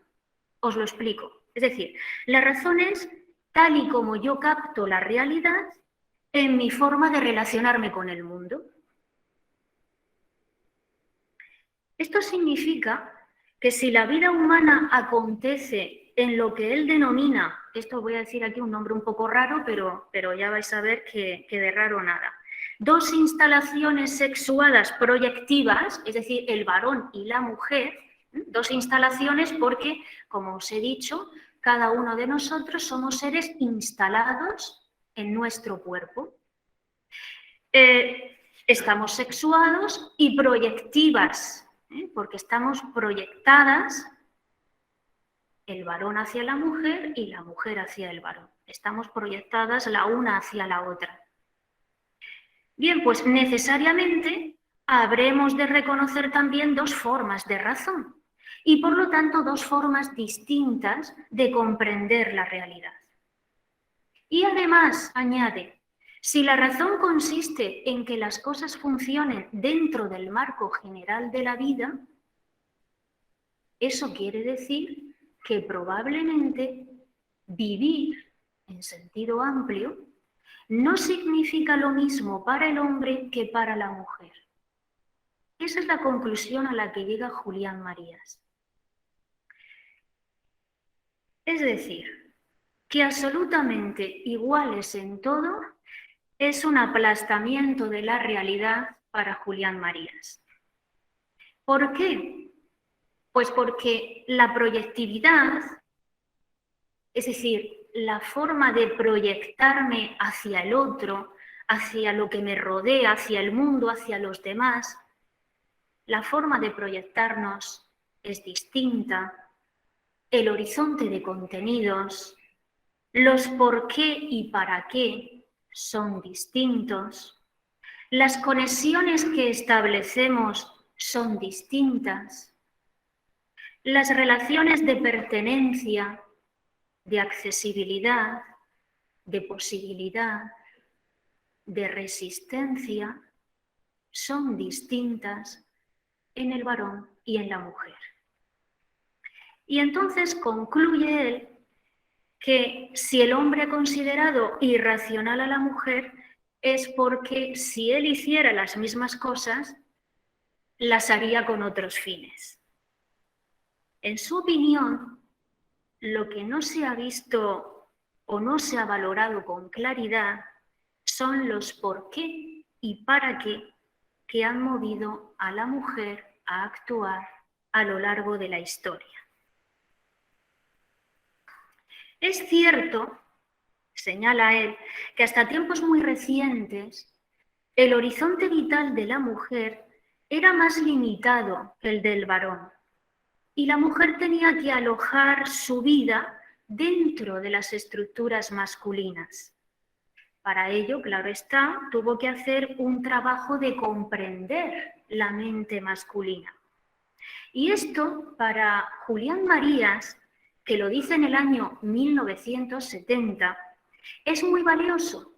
Os lo explico. Es decir, la razón es tal y como yo capto la realidad en mi forma de relacionarme con el mundo. Esto significa que si la vida humana acontece en lo que él denomina, esto voy a decir aquí un nombre un poco raro, pero ya vais a ver que de raro nada, dos instalaciones sexuadas proyectivas, es decir, el varón y la mujer, dos instalaciones porque, como os he dicho, cada uno de nosotros somos seres instalados en nuestro cuerpo. Estamos sexuados y proyectivas, porque estamos proyectadas el varón hacia la mujer y la mujer hacia el varón. Estamos proyectadas la una hacia la otra. Bien, pues necesariamente habremos de reconocer también dos formas de razón y por lo tanto dos formas distintas de comprender la realidad. Y además, añade, si la razón consiste en que las cosas funcionen dentro del marco general de la vida, eso quiere decir que probablemente vivir en sentido amplio no significa lo mismo para el hombre que para la mujer. Esa es la conclusión a la que llega Julián Marías. Es decir, que absolutamente iguales en todo es un aplastamiento de la realidad para Julián Marías. ¿Por qué? Pues porque la proyectividad, es decir, la forma de proyectarme hacia el otro, hacia lo que me rodea, hacia el mundo, hacia los demás, la forma de proyectarnos es distinta, el horizonte de contenidos, los por qué y para qué son distintos, las conexiones que establecemos son distintas, las relaciones de pertenencia, de accesibilidad, de posibilidad, de resistencia, son distintas en el varón y en la mujer. Y entonces concluye él que si el hombre ha considerado irracional a la mujer es porque si él hiciera las mismas cosas, las haría con otros fines. En su opinión, lo que no se ha visto o no se ha valorado con claridad son los por qué y para qué que han movido a la mujer a actuar a lo largo de la historia. Es cierto, señala él, que hasta tiempos muy recientes el horizonte vital de la mujer era más limitado que el del varón y la mujer tenía que alojar su vida dentro de las estructuras masculinas. Para ello, claro está, tuvo que hacer un trabajo de comprender la mente masculina. Y esto para Julián Marías, que lo dice en el año 1970, es muy valioso,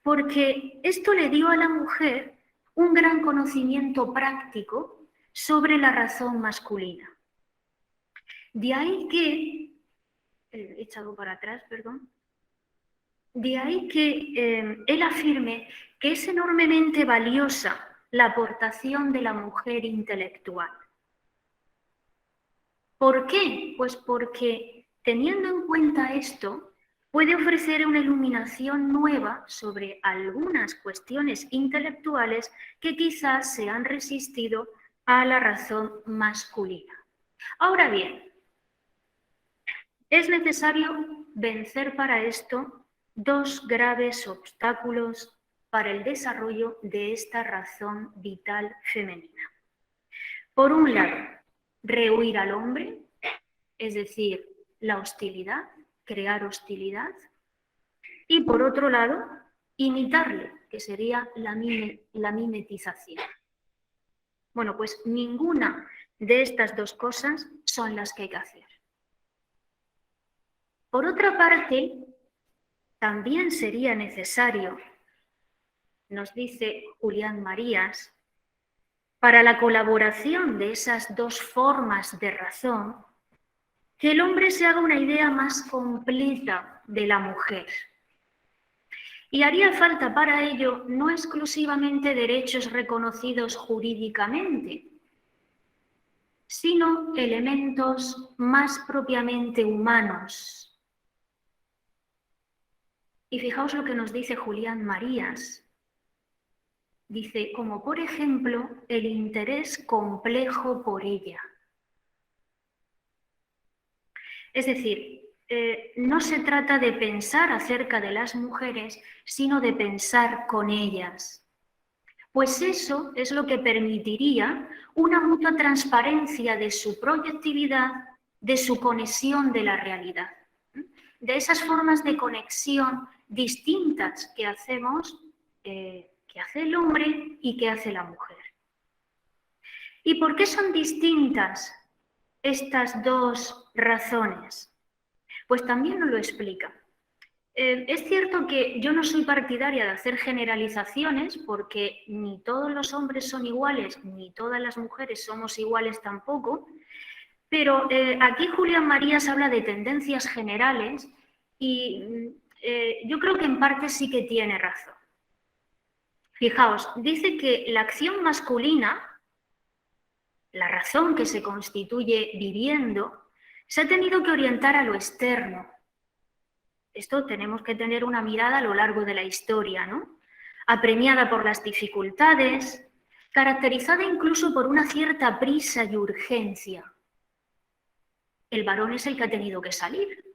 porque esto le dio a la mujer un gran conocimiento práctico sobre la razón masculina. De ahí que, he echado para atrás, perdón, de ahí que él afirme que es enormemente valiosa la aportación de la mujer intelectual. ¿Por qué? Pues porque, teniendo en cuenta esto, puede ofrecer una iluminación nueva sobre algunas cuestiones intelectuales que quizás se han resistido a la razón masculina. Ahora bien, es necesario vencer para esto dos graves obstáculos para el desarrollo de esta razón vital femenina. Por un lado, rehuir al hombre, es decir, la hostilidad, crear hostilidad, y por otro lado, imitarle, que sería la mimetización. Bueno, pues ninguna de estas dos cosas son las que hay que hacer. Por otra parte, también sería necesario, nos dice Julián Marías, para la colaboración de esas dos formas de razón, que el hombre se haga una idea más completa de la mujer. Y haría falta para ello no exclusivamente derechos reconocidos jurídicamente, sino elementos más propiamente humanos. Y fijaos lo que nos dice Julián Marías. Dice, como por ejemplo, el interés complejo por ella. Es decir, no se trata de pensar acerca de las mujeres, sino de pensar con ellas. Pues eso es lo que permitiría una mutua transparencia de su proyectividad, de su conexión de la realidad, de esas formas de conexión distintas que hacemos, que hace el hombre y que hace la mujer. ¿Y por qué son distintas estas dos razones? Pues también nos lo explica. Es cierto que yo no soy partidaria de hacer generalizaciones porque ni todos los hombres son iguales, ni todas las mujeres somos iguales tampoco, pero aquí Julián Marías habla de tendencias generales y yo creo que en parte sí que tiene razón. Fijaos, dice que la acción masculina, la razón que se constituye viviendo, se ha tenido que orientar a lo externo. Esto tenemos que tener una mirada a lo largo de la historia, ¿no? Apremiada por las dificultades, caracterizada incluso por una cierta prisa y urgencia. El varón es el que ha tenido que salir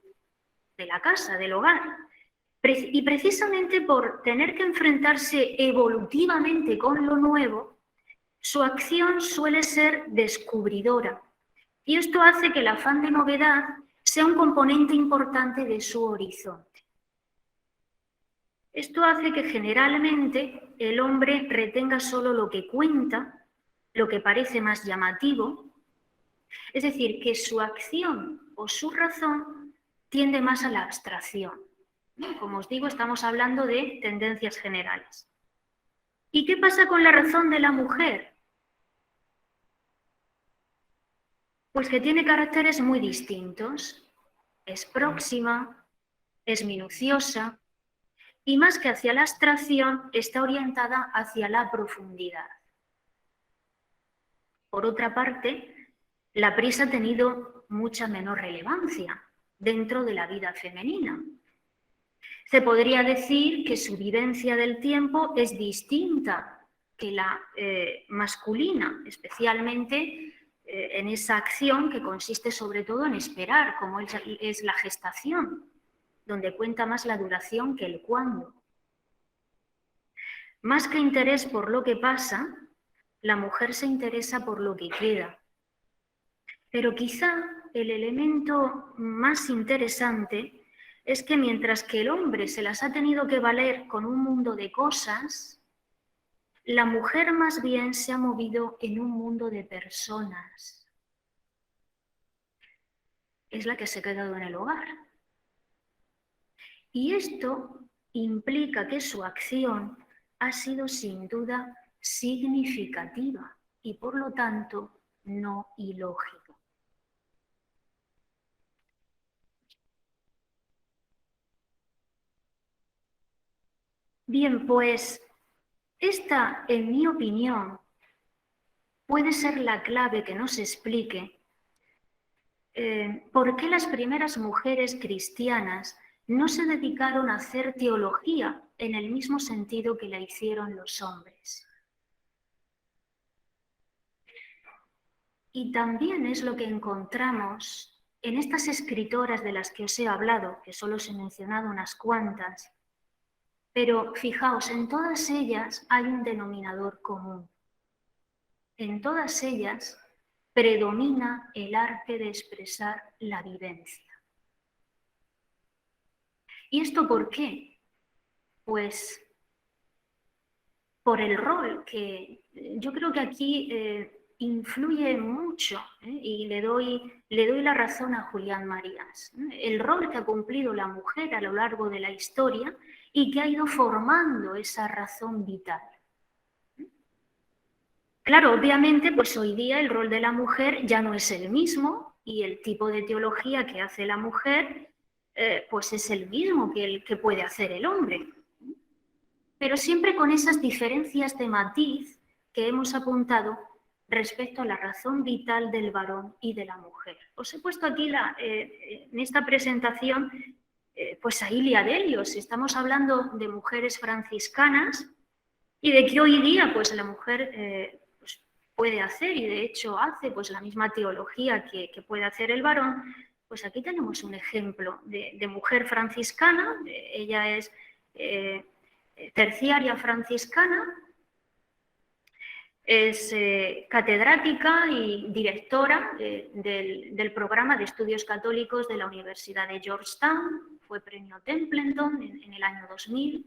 de la casa, del hogar. Y precisamente por tener que enfrentarse evolutivamente con lo nuevo, su acción suele ser descubridora. Y esto hace que el afán de novedad sea un componente importante de su horizonte. Esto hace que generalmente el hombre retenga solo lo que cuenta, lo que parece más llamativo, es decir, que su acción o su razón tiende más a la abstracción. Como os digo, estamos hablando de tendencias generales. ¿Y qué pasa con la razón de la mujer? Pues que tiene caracteres muy distintos. Es próxima, es minuciosa y más que hacia la abstracción, está orientada hacia la profundidad. Por otra parte, la prisa ha tenido mucha menor relevancia dentro de la vida femenina. Se podría decir que su vivencia del tiempo es distinta que la masculina, especialmente en esa acción que consiste sobre todo en esperar, como es la gestación, donde cuenta más la duración que el cuándo. Más que interés por lo que pasa, la mujer se interesa por lo que queda. Pero quizá el elemento más interesante es que mientras que el hombre se las ha tenido que valer con un mundo de cosas, La mujer más bien se ha movido en un mundo de personas. Es la que se ha quedado en el hogar. Y esto implica que su acción ha sido sin duda significativa y por lo tanto no ilógica. Bien, pues esta, en mi opinión, puede ser la clave que nos explique por qué las primeras mujeres cristianas no se dedicaron a hacer teología en el mismo sentido que la hicieron los hombres. Y también es lo que encontramos en estas escritoras de las que os he hablado, que solo os he mencionado unas cuantas, pero fijaos, en todas ellas hay un denominador común. En todas ellas predomina el arte de expresar la vivencia. ¿Y esto por qué? Pues por el rol que yo creo que aquí influye mucho, y le doy la razón a Julián Marías. El rol que ha cumplido la mujer a lo largo de la historia y que ha ido formando esa razón vital. Claro, obviamente, pues hoy día el rol de la mujer ya no es el mismo y el tipo de teología que hace la mujer pues es el mismo que el que puede hacer el hombre. Pero siempre con esas diferencias de matiz que hemos apuntado respecto a la razón vital del varón y de la mujer. Os he puesto aquí en esta presentación pues a Ilia Delios. Estamos hablando de mujeres franciscanas y de que hoy día pues la mujer pues, puede hacer, y de hecho hace pues la misma teología que puede hacer el varón. Pues aquí tenemos un ejemplo de mujer franciscana. Ella es terciaria franciscana, es catedrática y directora del programa de estudios católicos de la Universidad de Georgetown, fue premio Templeton en el año 2000,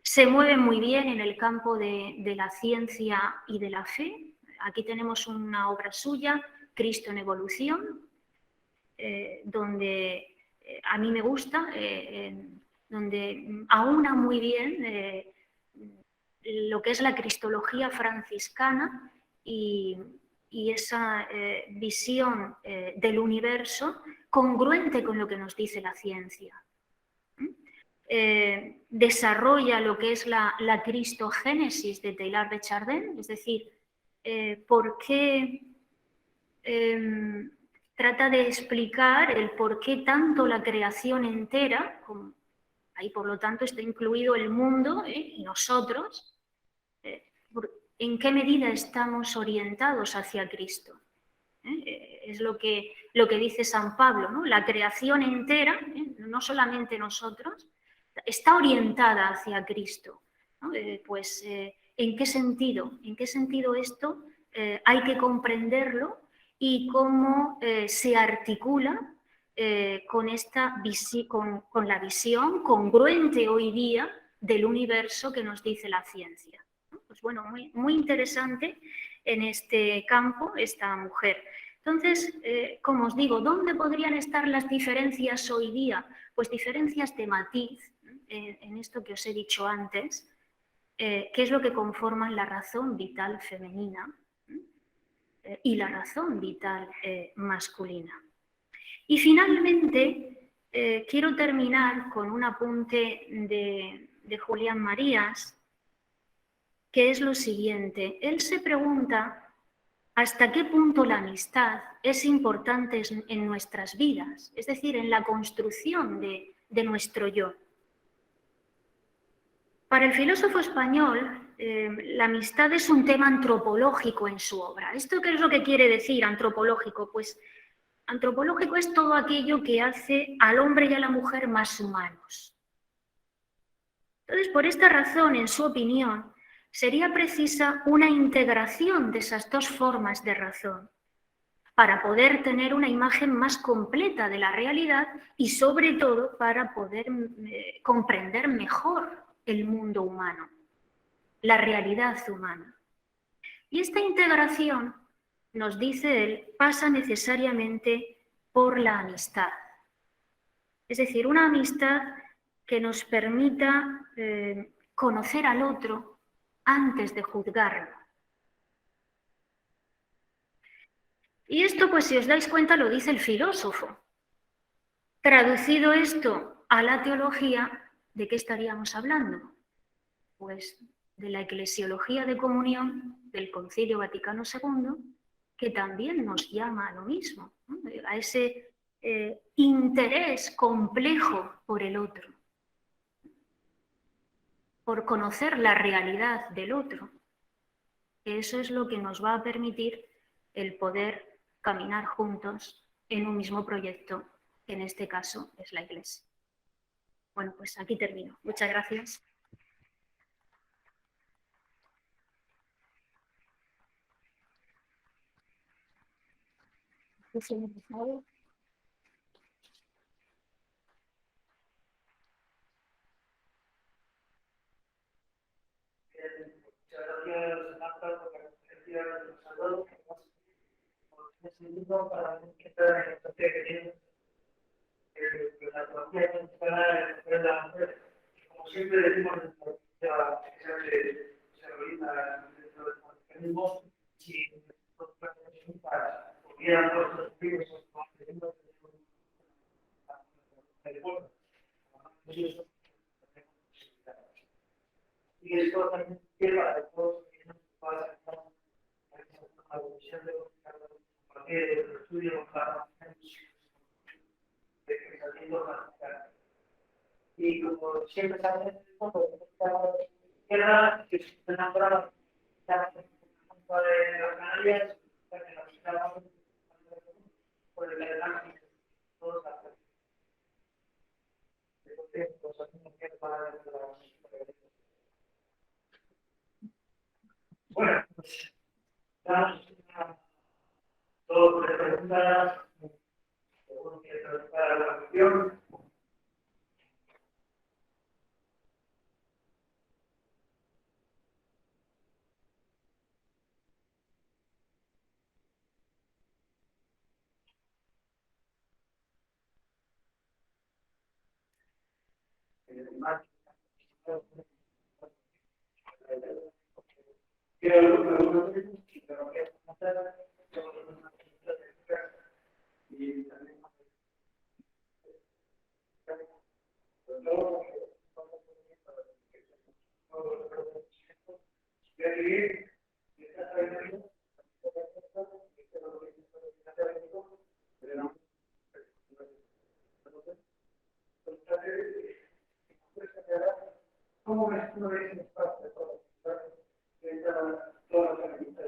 se mueve muy bien en el campo de la ciencia y de la fe. Aquí tenemos una obra suya, Cristo en Evolución, donde a mí me gusta, donde aúna muy bien lo que es la cristología franciscana y esa visión del universo congruente con lo que nos dice la ciencia. Desarrolla lo que es la cristogénesis de Teilhard de Chardin, es decir, por qué trata de explicar el por qué tanto la creación entera, ahí por lo tanto está incluido el mundo y nosotros, en qué medida estamos orientados hacia Cristo. Es lo que dice San Pablo, ¿no? La creación entera, no solamente nosotros, está orientada hacia Cristo, ¿no? Pues, ¿en qué sentido? ¿En qué sentido esto hay que comprenderlo y cómo se articula con la visión congruente hoy día del universo que nos dice la ciencia? Pues bueno, muy, muy interesante en este campo esta mujer. Entonces, como os digo, ¿dónde podrían estar las diferencias hoy día? Pues diferencias de matiz, en esto que os he dicho antes, que es lo que conforman la razón vital femenina y la razón vital masculina. Y finalmente, quiero terminar con un apunte de Julián Marías, que es lo siguiente. Él se pregunta hasta qué punto la amistad es importante en nuestras vidas, es decir, en la construcción de nuestro yo. Para el filósofo español, la amistad es un tema antropológico en su obra. ¿Esto qué es lo que quiere decir antropológico? Pues antropológico es todo aquello que hace al hombre y a la mujer más humanos. Entonces, por esta razón, en su opinión, sería precisa una integración de esas dos formas de razón para poder tener una imagen más completa de la realidad y, sobre todo, para poder comprender mejor el mundo humano. la realidad humana. Y esta integración, nos dice él, pasa necesariamente por la amistad. Es decir, una amistad que nos permita conocer al otro antes de juzgarlo. Y esto, pues si os dais cuenta, lo dice el filósofo. Traducido esto a la teología, ¿de qué estaríamos hablando? Pues de la eclesiología de comunión del Concilio Vaticano II, que también nos llama a lo mismo, ¿no? A ese interés complejo por el otro, por conocer la realidad del otro. Eso es lo que nos va a permitir el poder caminar juntos en un mismo proyecto, que en este caso es la Iglesia. Bueno, pues aquí termino. Muchas gracias. Muchas gracias, Samantha, por la conferencia que nos ha dado, por ese sentido para esta importancia que tiene la teología cristiana en la mujer. Como siempre decimos, la que se realiza dentro del cristianismo, si nosotros hubieran puesto vivos contenidos del pueblo. Y esto también lleva a todos los que a la visión de los estudios para y como siempre saben, que se enamoraba de las Canarias, que nos quedamos por el análisis de todos los bueno, pues damos todo de preguntas, según que preguntar la cuestión. ¿Cómo ves tú ese espacio de todas las herramientas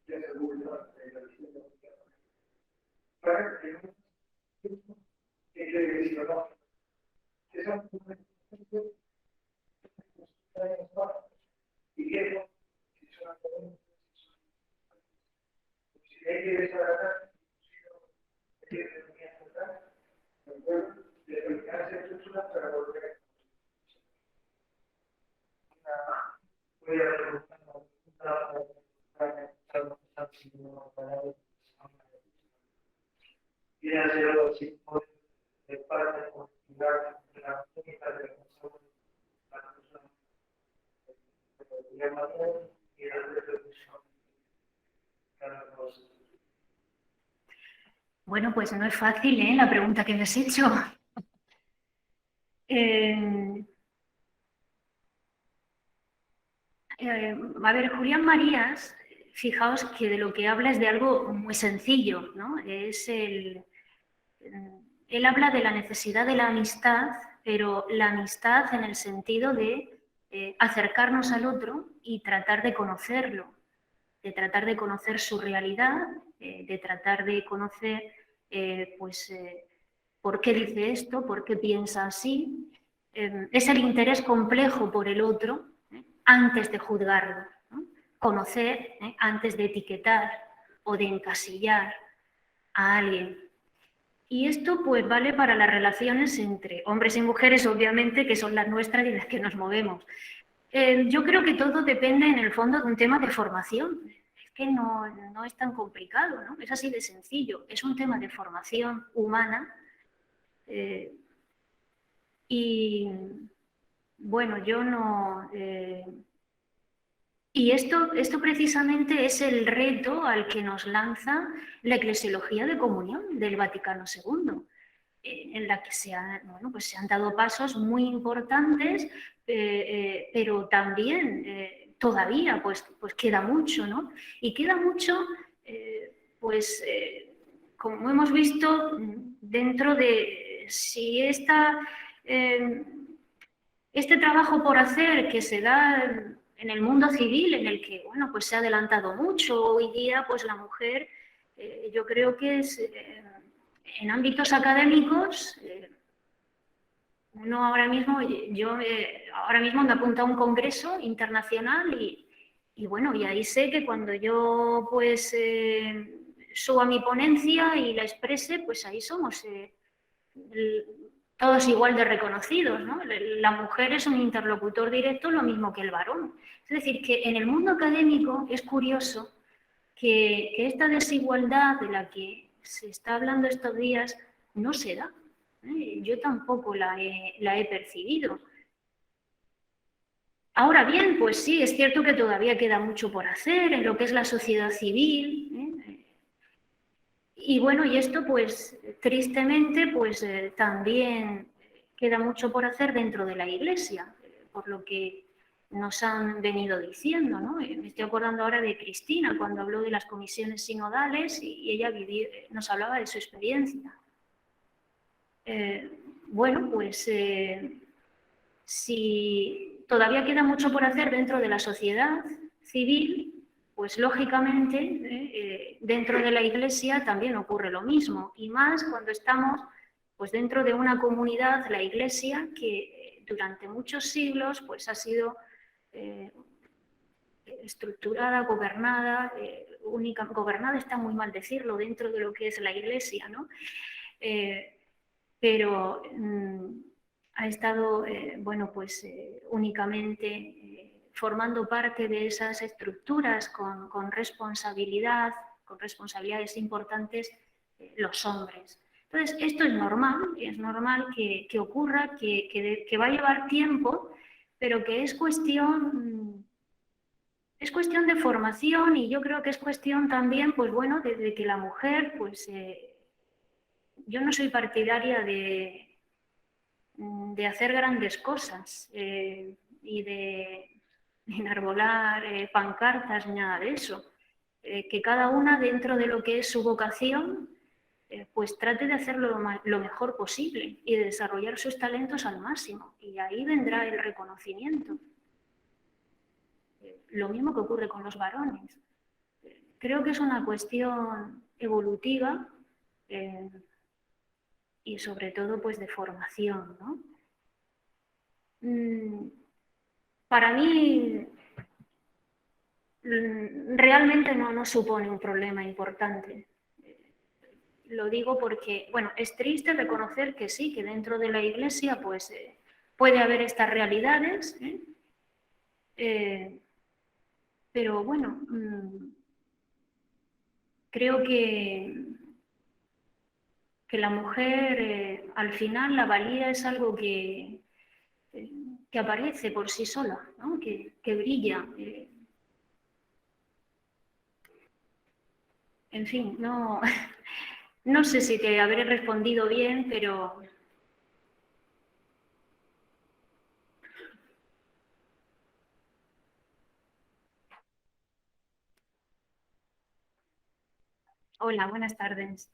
de seguridad de la visión para que y que si son si hay que desbaratar de aplicarse estructuras para volver voy a preguntar y ha llegado así de parte de continuar la técnica de la persona y la reproducción cada cosa. Bueno, pues no es fácil, ¿eh? La pregunta que me has hecho. A ver, Julián Marías, fijaos que de lo que habla es de algo muy sencillo, ¿no? Él habla de la necesidad de la amistad, pero la amistad en el sentido de acercarnos al otro y tratar de conocerlo, de tratar de conocer su realidad, de tratar de conocer por qué dice esto, por qué piensa así. Es el interés complejo por el otro antes de juzgarlo, ¿no? Conocer antes de etiquetar o de encasillar a alguien. Y esto pues vale para las relaciones entre hombres y mujeres, obviamente, que son las nuestras y las que nos movemos. Yo creo que todo depende en el fondo de un tema de formación. Es que no es tan complicado, ¿no? Es así de sencillo. Es un tema de formación humana. Y bueno, yo no... y esto precisamente es el reto al que nos lanza la Eclesiología de Comunión del Vaticano II, en la que se han dado pasos muy importantes, pero también todavía pues queda mucho, ¿no? Y queda mucho, como hemos visto, dentro de si este trabajo por hacer que se da en el mundo civil, en el que bueno, pues se ha adelantado mucho hoy día, pues la mujer, yo creo que es, en ámbitos académicos, uno ahora mismo, yo ahora mismo me apunto a un congreso internacional y bueno, y ahí sé que cuando yo pues suba mi ponencia y la exprese, pues ahí somos todos igual de reconocidos, ¿no? La mujer es un interlocutor directo, lo mismo que el varón. Es decir, que en el mundo académico es curioso que esta desigualdad de la que se está hablando estos días no se da. Yo tampoco la he percibido. Ahora bien, pues sí, es cierto que todavía queda mucho por hacer en lo que es la sociedad civil, ¿eh? Y bueno, y esto pues tristemente pues también queda mucho por hacer dentro de la Iglesia, por lo que nos han venido diciendo, ¿no? Me estoy acordando ahora de Cristina cuando habló de las comisiones sinodales y ella nos hablaba de su experiencia. Bueno, pues si todavía queda mucho por hacer dentro de la sociedad civil, pues lógicamente dentro de la Iglesia también ocurre lo mismo, y más cuando estamos pues dentro de una comunidad, la Iglesia, que durante muchos siglos pues ha sido estructurada, gobernada, gobernada está muy mal decirlo dentro de lo que es la Iglesia, ¿no? Pero ha estado, bueno, pues únicamente formando parte de esas estructuras con responsabilidad, con responsabilidades importantes, los hombres. Entonces, esto es normal que ocurra, que va a llevar tiempo, pero que es cuestión de formación, y yo creo que es cuestión también, pues bueno, de que la mujer, pues yo no soy partidaria de hacer grandes cosas y de enarbolar pancartas, nada de eso. Que cada una dentro de lo que es su vocación, pues trate de hacerlo lo mejor posible y de desarrollar sus talentos al máximo. Y ahí vendrá el reconocimiento. Lo mismo que ocurre con los varones. Creo que es una cuestión evolutiva y sobre todo pues de formación, ¿no? Para mí realmente no supone un problema importante. Lo digo porque, bueno, es triste reconocer que sí, que dentro de la Iglesia pues puede haber estas realidades, pero bueno, creo que la mujer, al final, la valía es algo que aparece por sí sola, ¿no? que brilla. En fin, no sé si te habré respondido bien, pero... Hola, buenas tardes.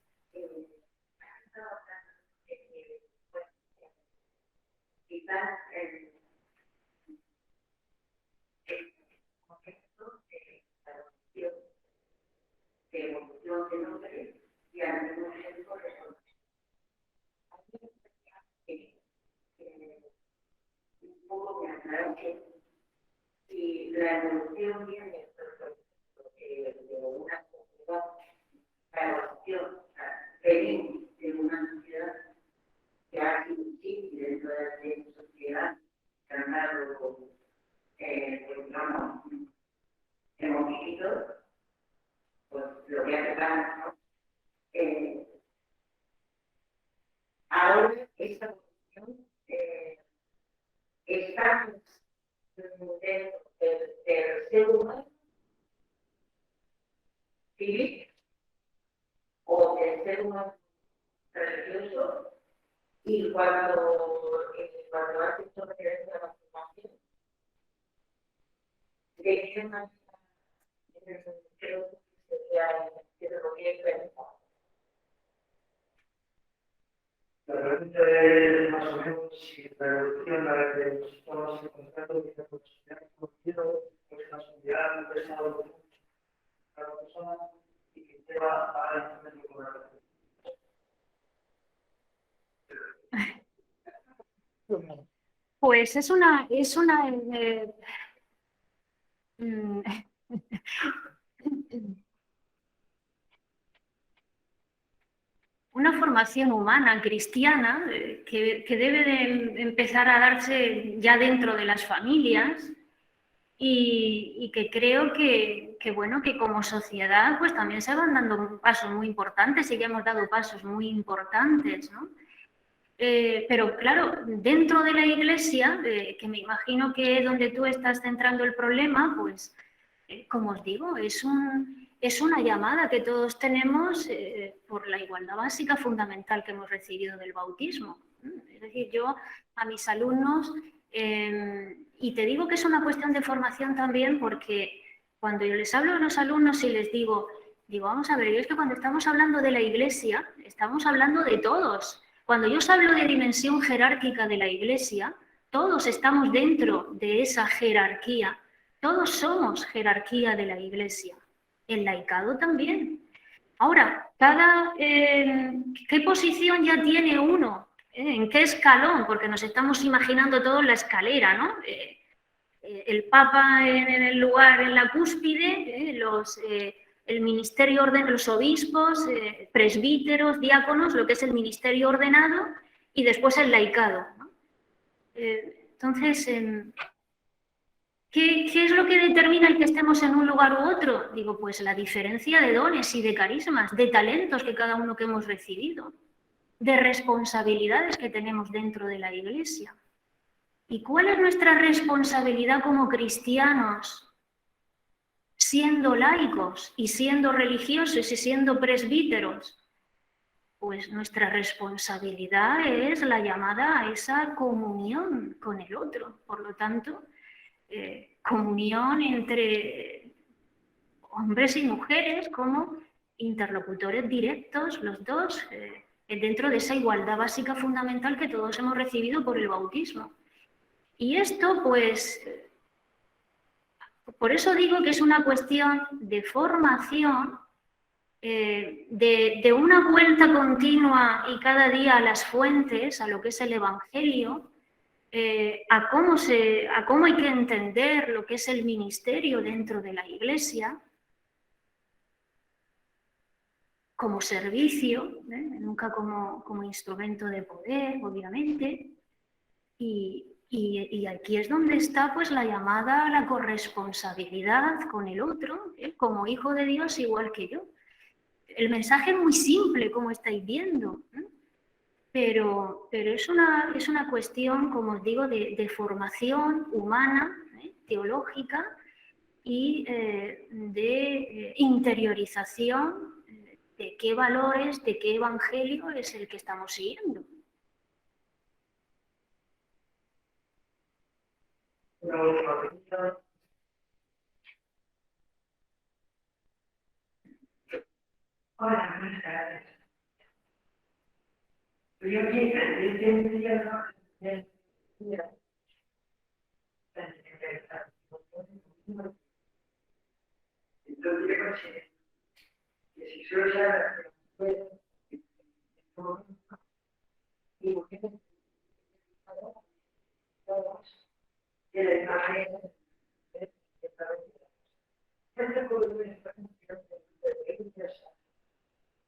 Quizás el concepto de adopción, de evolución de nombre y al mismo tiempo un poco me aclaró que si la evolución viene de una sociedad, la evolución viene de una sociedad que ha sido difícil dentro de esa sociedad, ganarlo con ser humano religioso y cuando has hecho referencia a la formación, de qué manera creo que sería lo que he pensado. La pregunta es más o menos si la evolución a la que nos estamos encontrando que se considera conocido, pues una sociedad, un pensado de cada persona y que lleva a la información como la Pues mm, una formación humana, cristiana, que debe de empezar a darse ya dentro de las familias y que creo bueno, que como sociedad pues también se van dando pasos muy importantes y ya hemos dado pasos muy importantes, ¿no? Pero claro, dentro de la Iglesia, que me imagino que es donde tú estás centrando el problema, pues, como os digo, es una llamada que todos tenemos por la igualdad básica fundamental que hemos recibido del bautismo. Es decir, yo a mis alumnos, y te digo que es una cuestión de formación también porque cuando yo les hablo a los alumnos y les digo, vamos a ver, yo es que cuando estamos hablando de la Iglesia, estamos hablando de todos. Cuando yo os hablo de dimensión jerárquica de la Iglesia, todos estamos dentro de esa jerarquía. Todos somos jerarquía de la Iglesia. El laicado también. Ahora, ¿qué posición ya tiene uno? ¿En qué escalón? Porque nos estamos imaginando todos la escalera, ¿no? El Papa en el lugar, en la cúspide, el ministerio ordenado, los obispos, presbíteros, diáconos, lo que es el ministerio ordenado, y después el laicado, ¿no? Entonces, ¿qué es lo que determina el que estemos en un lugar u otro? Digo, pues la diferencia de dones y de carismas, de talentos que cada uno que hemos recibido, de responsabilidades que tenemos dentro de la Iglesia. ¿Y cuál es nuestra responsabilidad como cristianos, siendo laicos y siendo religiosos y siendo presbíteros? Pues nuestra responsabilidad es la llamada a esa comunión con el otro. Por lo tanto, comunión entre hombres y mujeres como interlocutores directos, los dos, dentro de esa igualdad básica fundamental que todos hemos recibido por el bautismo. Y esto, pues, por eso digo que es una cuestión de formación, de una vuelta continua y cada día a las fuentes, a lo que es el Evangelio, a cómo hay que entender lo que es el ministerio dentro de la Iglesia, como servicio, nunca como instrumento de poder, obviamente, y aquí es donde está pues la llamada a la corresponsabilidad con el otro, como hijo de Dios igual que yo. El mensaje es muy simple, como estáis viendo, pero es una cuestión, como os digo, de formación humana, teológica y de interiorización de qué valores, de qué evangelio es el que estamos siguiendo. Una última pregunta. Hola, buenas tardes. Yo tendría entonces, que si soy ya que la imagen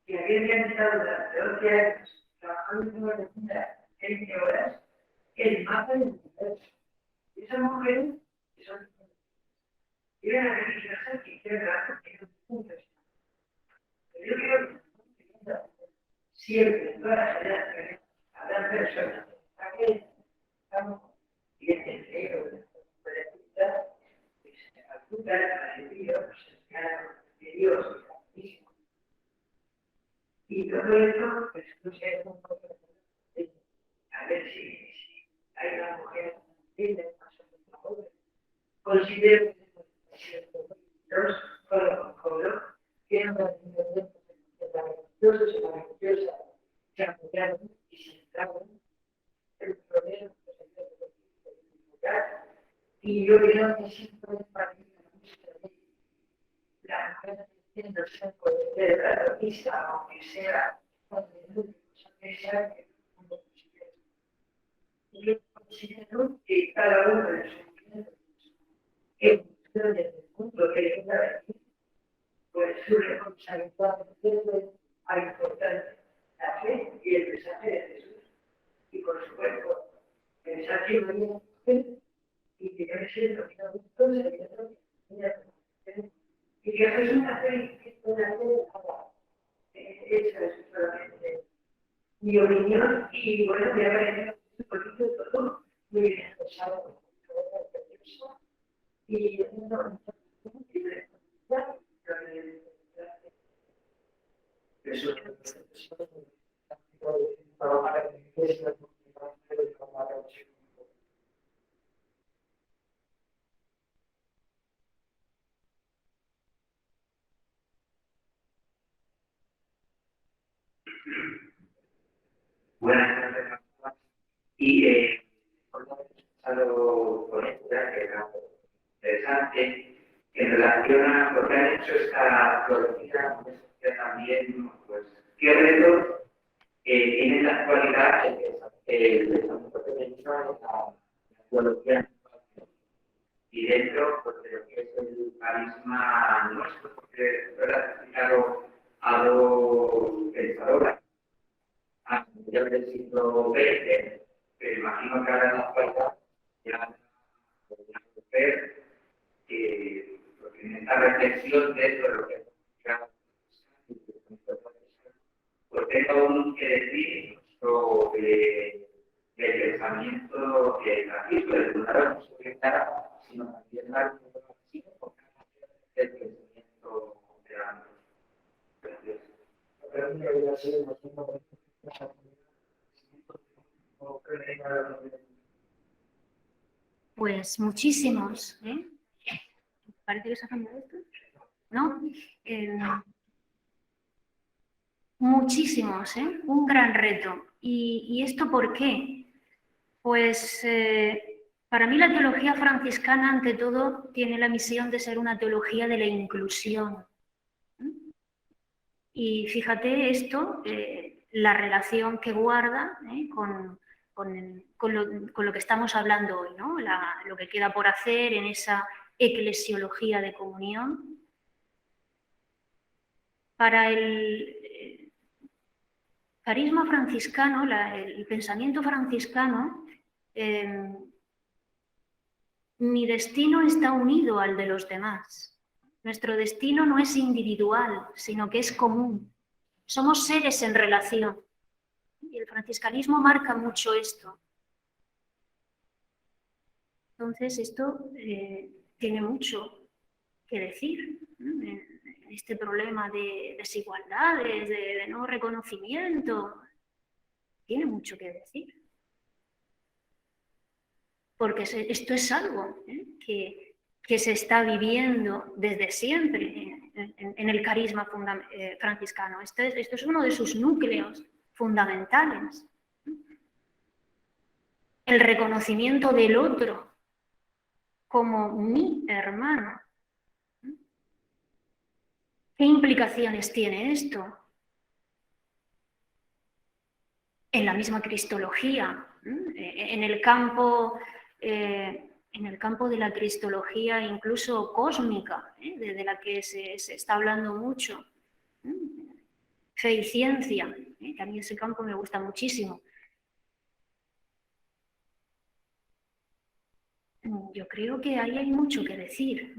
que habían estado durante 12 años trabajando en una vecina 20 horas, el mapa del universo. Y esas mujeres, que son iban a religiosas que hicieron algo que no puntos. Pero yo creo que siempre, en todas las edades, habrá personas que estamos bien en serio de la cultura, que se apuntan a Dios, de Dios, y Y todo esto, pues no sé, a ver si hay una mujer libre, más o menos joven. Considero que dos jóvenes tienen una relación maravillosa, se apoyaron y se entraron. El problema y yo creo que siempre es para mí la mujer tiene que puede ser protagonista, aunque sea que sea que uno considera. Y yo considero que cada uno de sus en función del punto que venga de aquí, pues su responsabilidad es a importante la fe y el mensaje de Jesús. Y por supuesto, el mensaje de María y que debe ser lo que nos gustó, y que es una fe que puede hacer ahora. Esa es solamente mi opinión. Y bueno, me ha parecido un poquito todo muy bien expresado, y no, eso buenas tardes y empezado con esto que era interesante en relación a lo que han hecho esta florecita, también pues qué retos tiene en la actualidad el pensamiento femenino en la teología y dentro pues, de lo que es el carisma nuestro, porque verdad he explicado a dos pensadoras a mediados del siglo XX, que imagino que ahora en la actualidad ya podríamos ver porque en esta reflexión dentro de lo que pues tengo aún que decir sobre el pensamiento del Francisco, del fundador, no solo Clara, sino también la del pensamiento de la Pues muchísimos, ¿eh? Parece que se hacen de esto, ¿no? Muchísimos, ¿eh? Un gran reto. ¿Y esto por qué? Pues para mí la teología franciscana, ante todo, tiene la misión de ser una teología de la inclusión. Y fíjate esto, la relación que guarda con lo que estamos hablando hoy, ¿no? Lo que queda por hacer en esa eclesiología de comunión. Para el carisma franciscano, el pensamiento franciscano, mi destino está unido al de los demás. Nuestro destino no es individual, sino que es común. Somos seres en relación. Y el franciscanismo marca mucho esto. Entonces, esto tiene mucho que decir, ¿no? En este problema de desigualdades, de no reconocimiento. Tiene mucho que decir. Porque esto es algo que se está viviendo desde siempre en el carisma franciscano. Esto es uno de sus núcleos fundamentales. El reconocimiento del otro como mi hermano. ¿Qué implicaciones tiene esto? En la misma cristología, en el campo de la cristología incluso cósmica, de la que se está hablando mucho, fe y ciencia, que a mí ese campo me gusta muchísimo. Yo creo que ahí hay mucho que decir,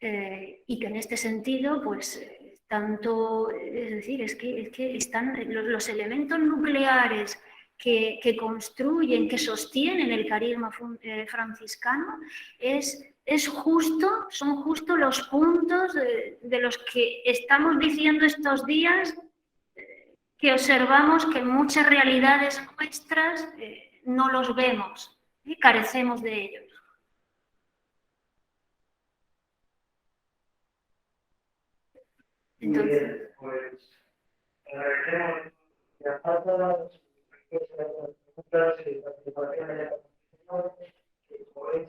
y que en este sentido, pues, tanto, es decir, es que están los elementos nucleares que construyen, que sostienen el carisma franciscano, son justo los puntos de los que estamos diciendo estos días que observamos que muchas realidades nuestras no los vemos y carecemos de ellos. Muy bien, pues agradecemos la falta de las preguntas y la participación de la participación que podéis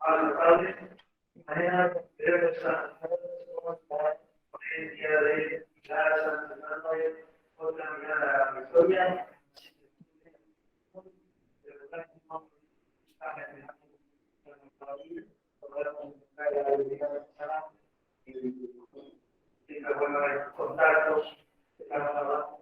a los padres de manera creo que está la ponencia de Pilar Sánchez Hernández, otra mirada a la historia y bueno, contactos, estamos hablando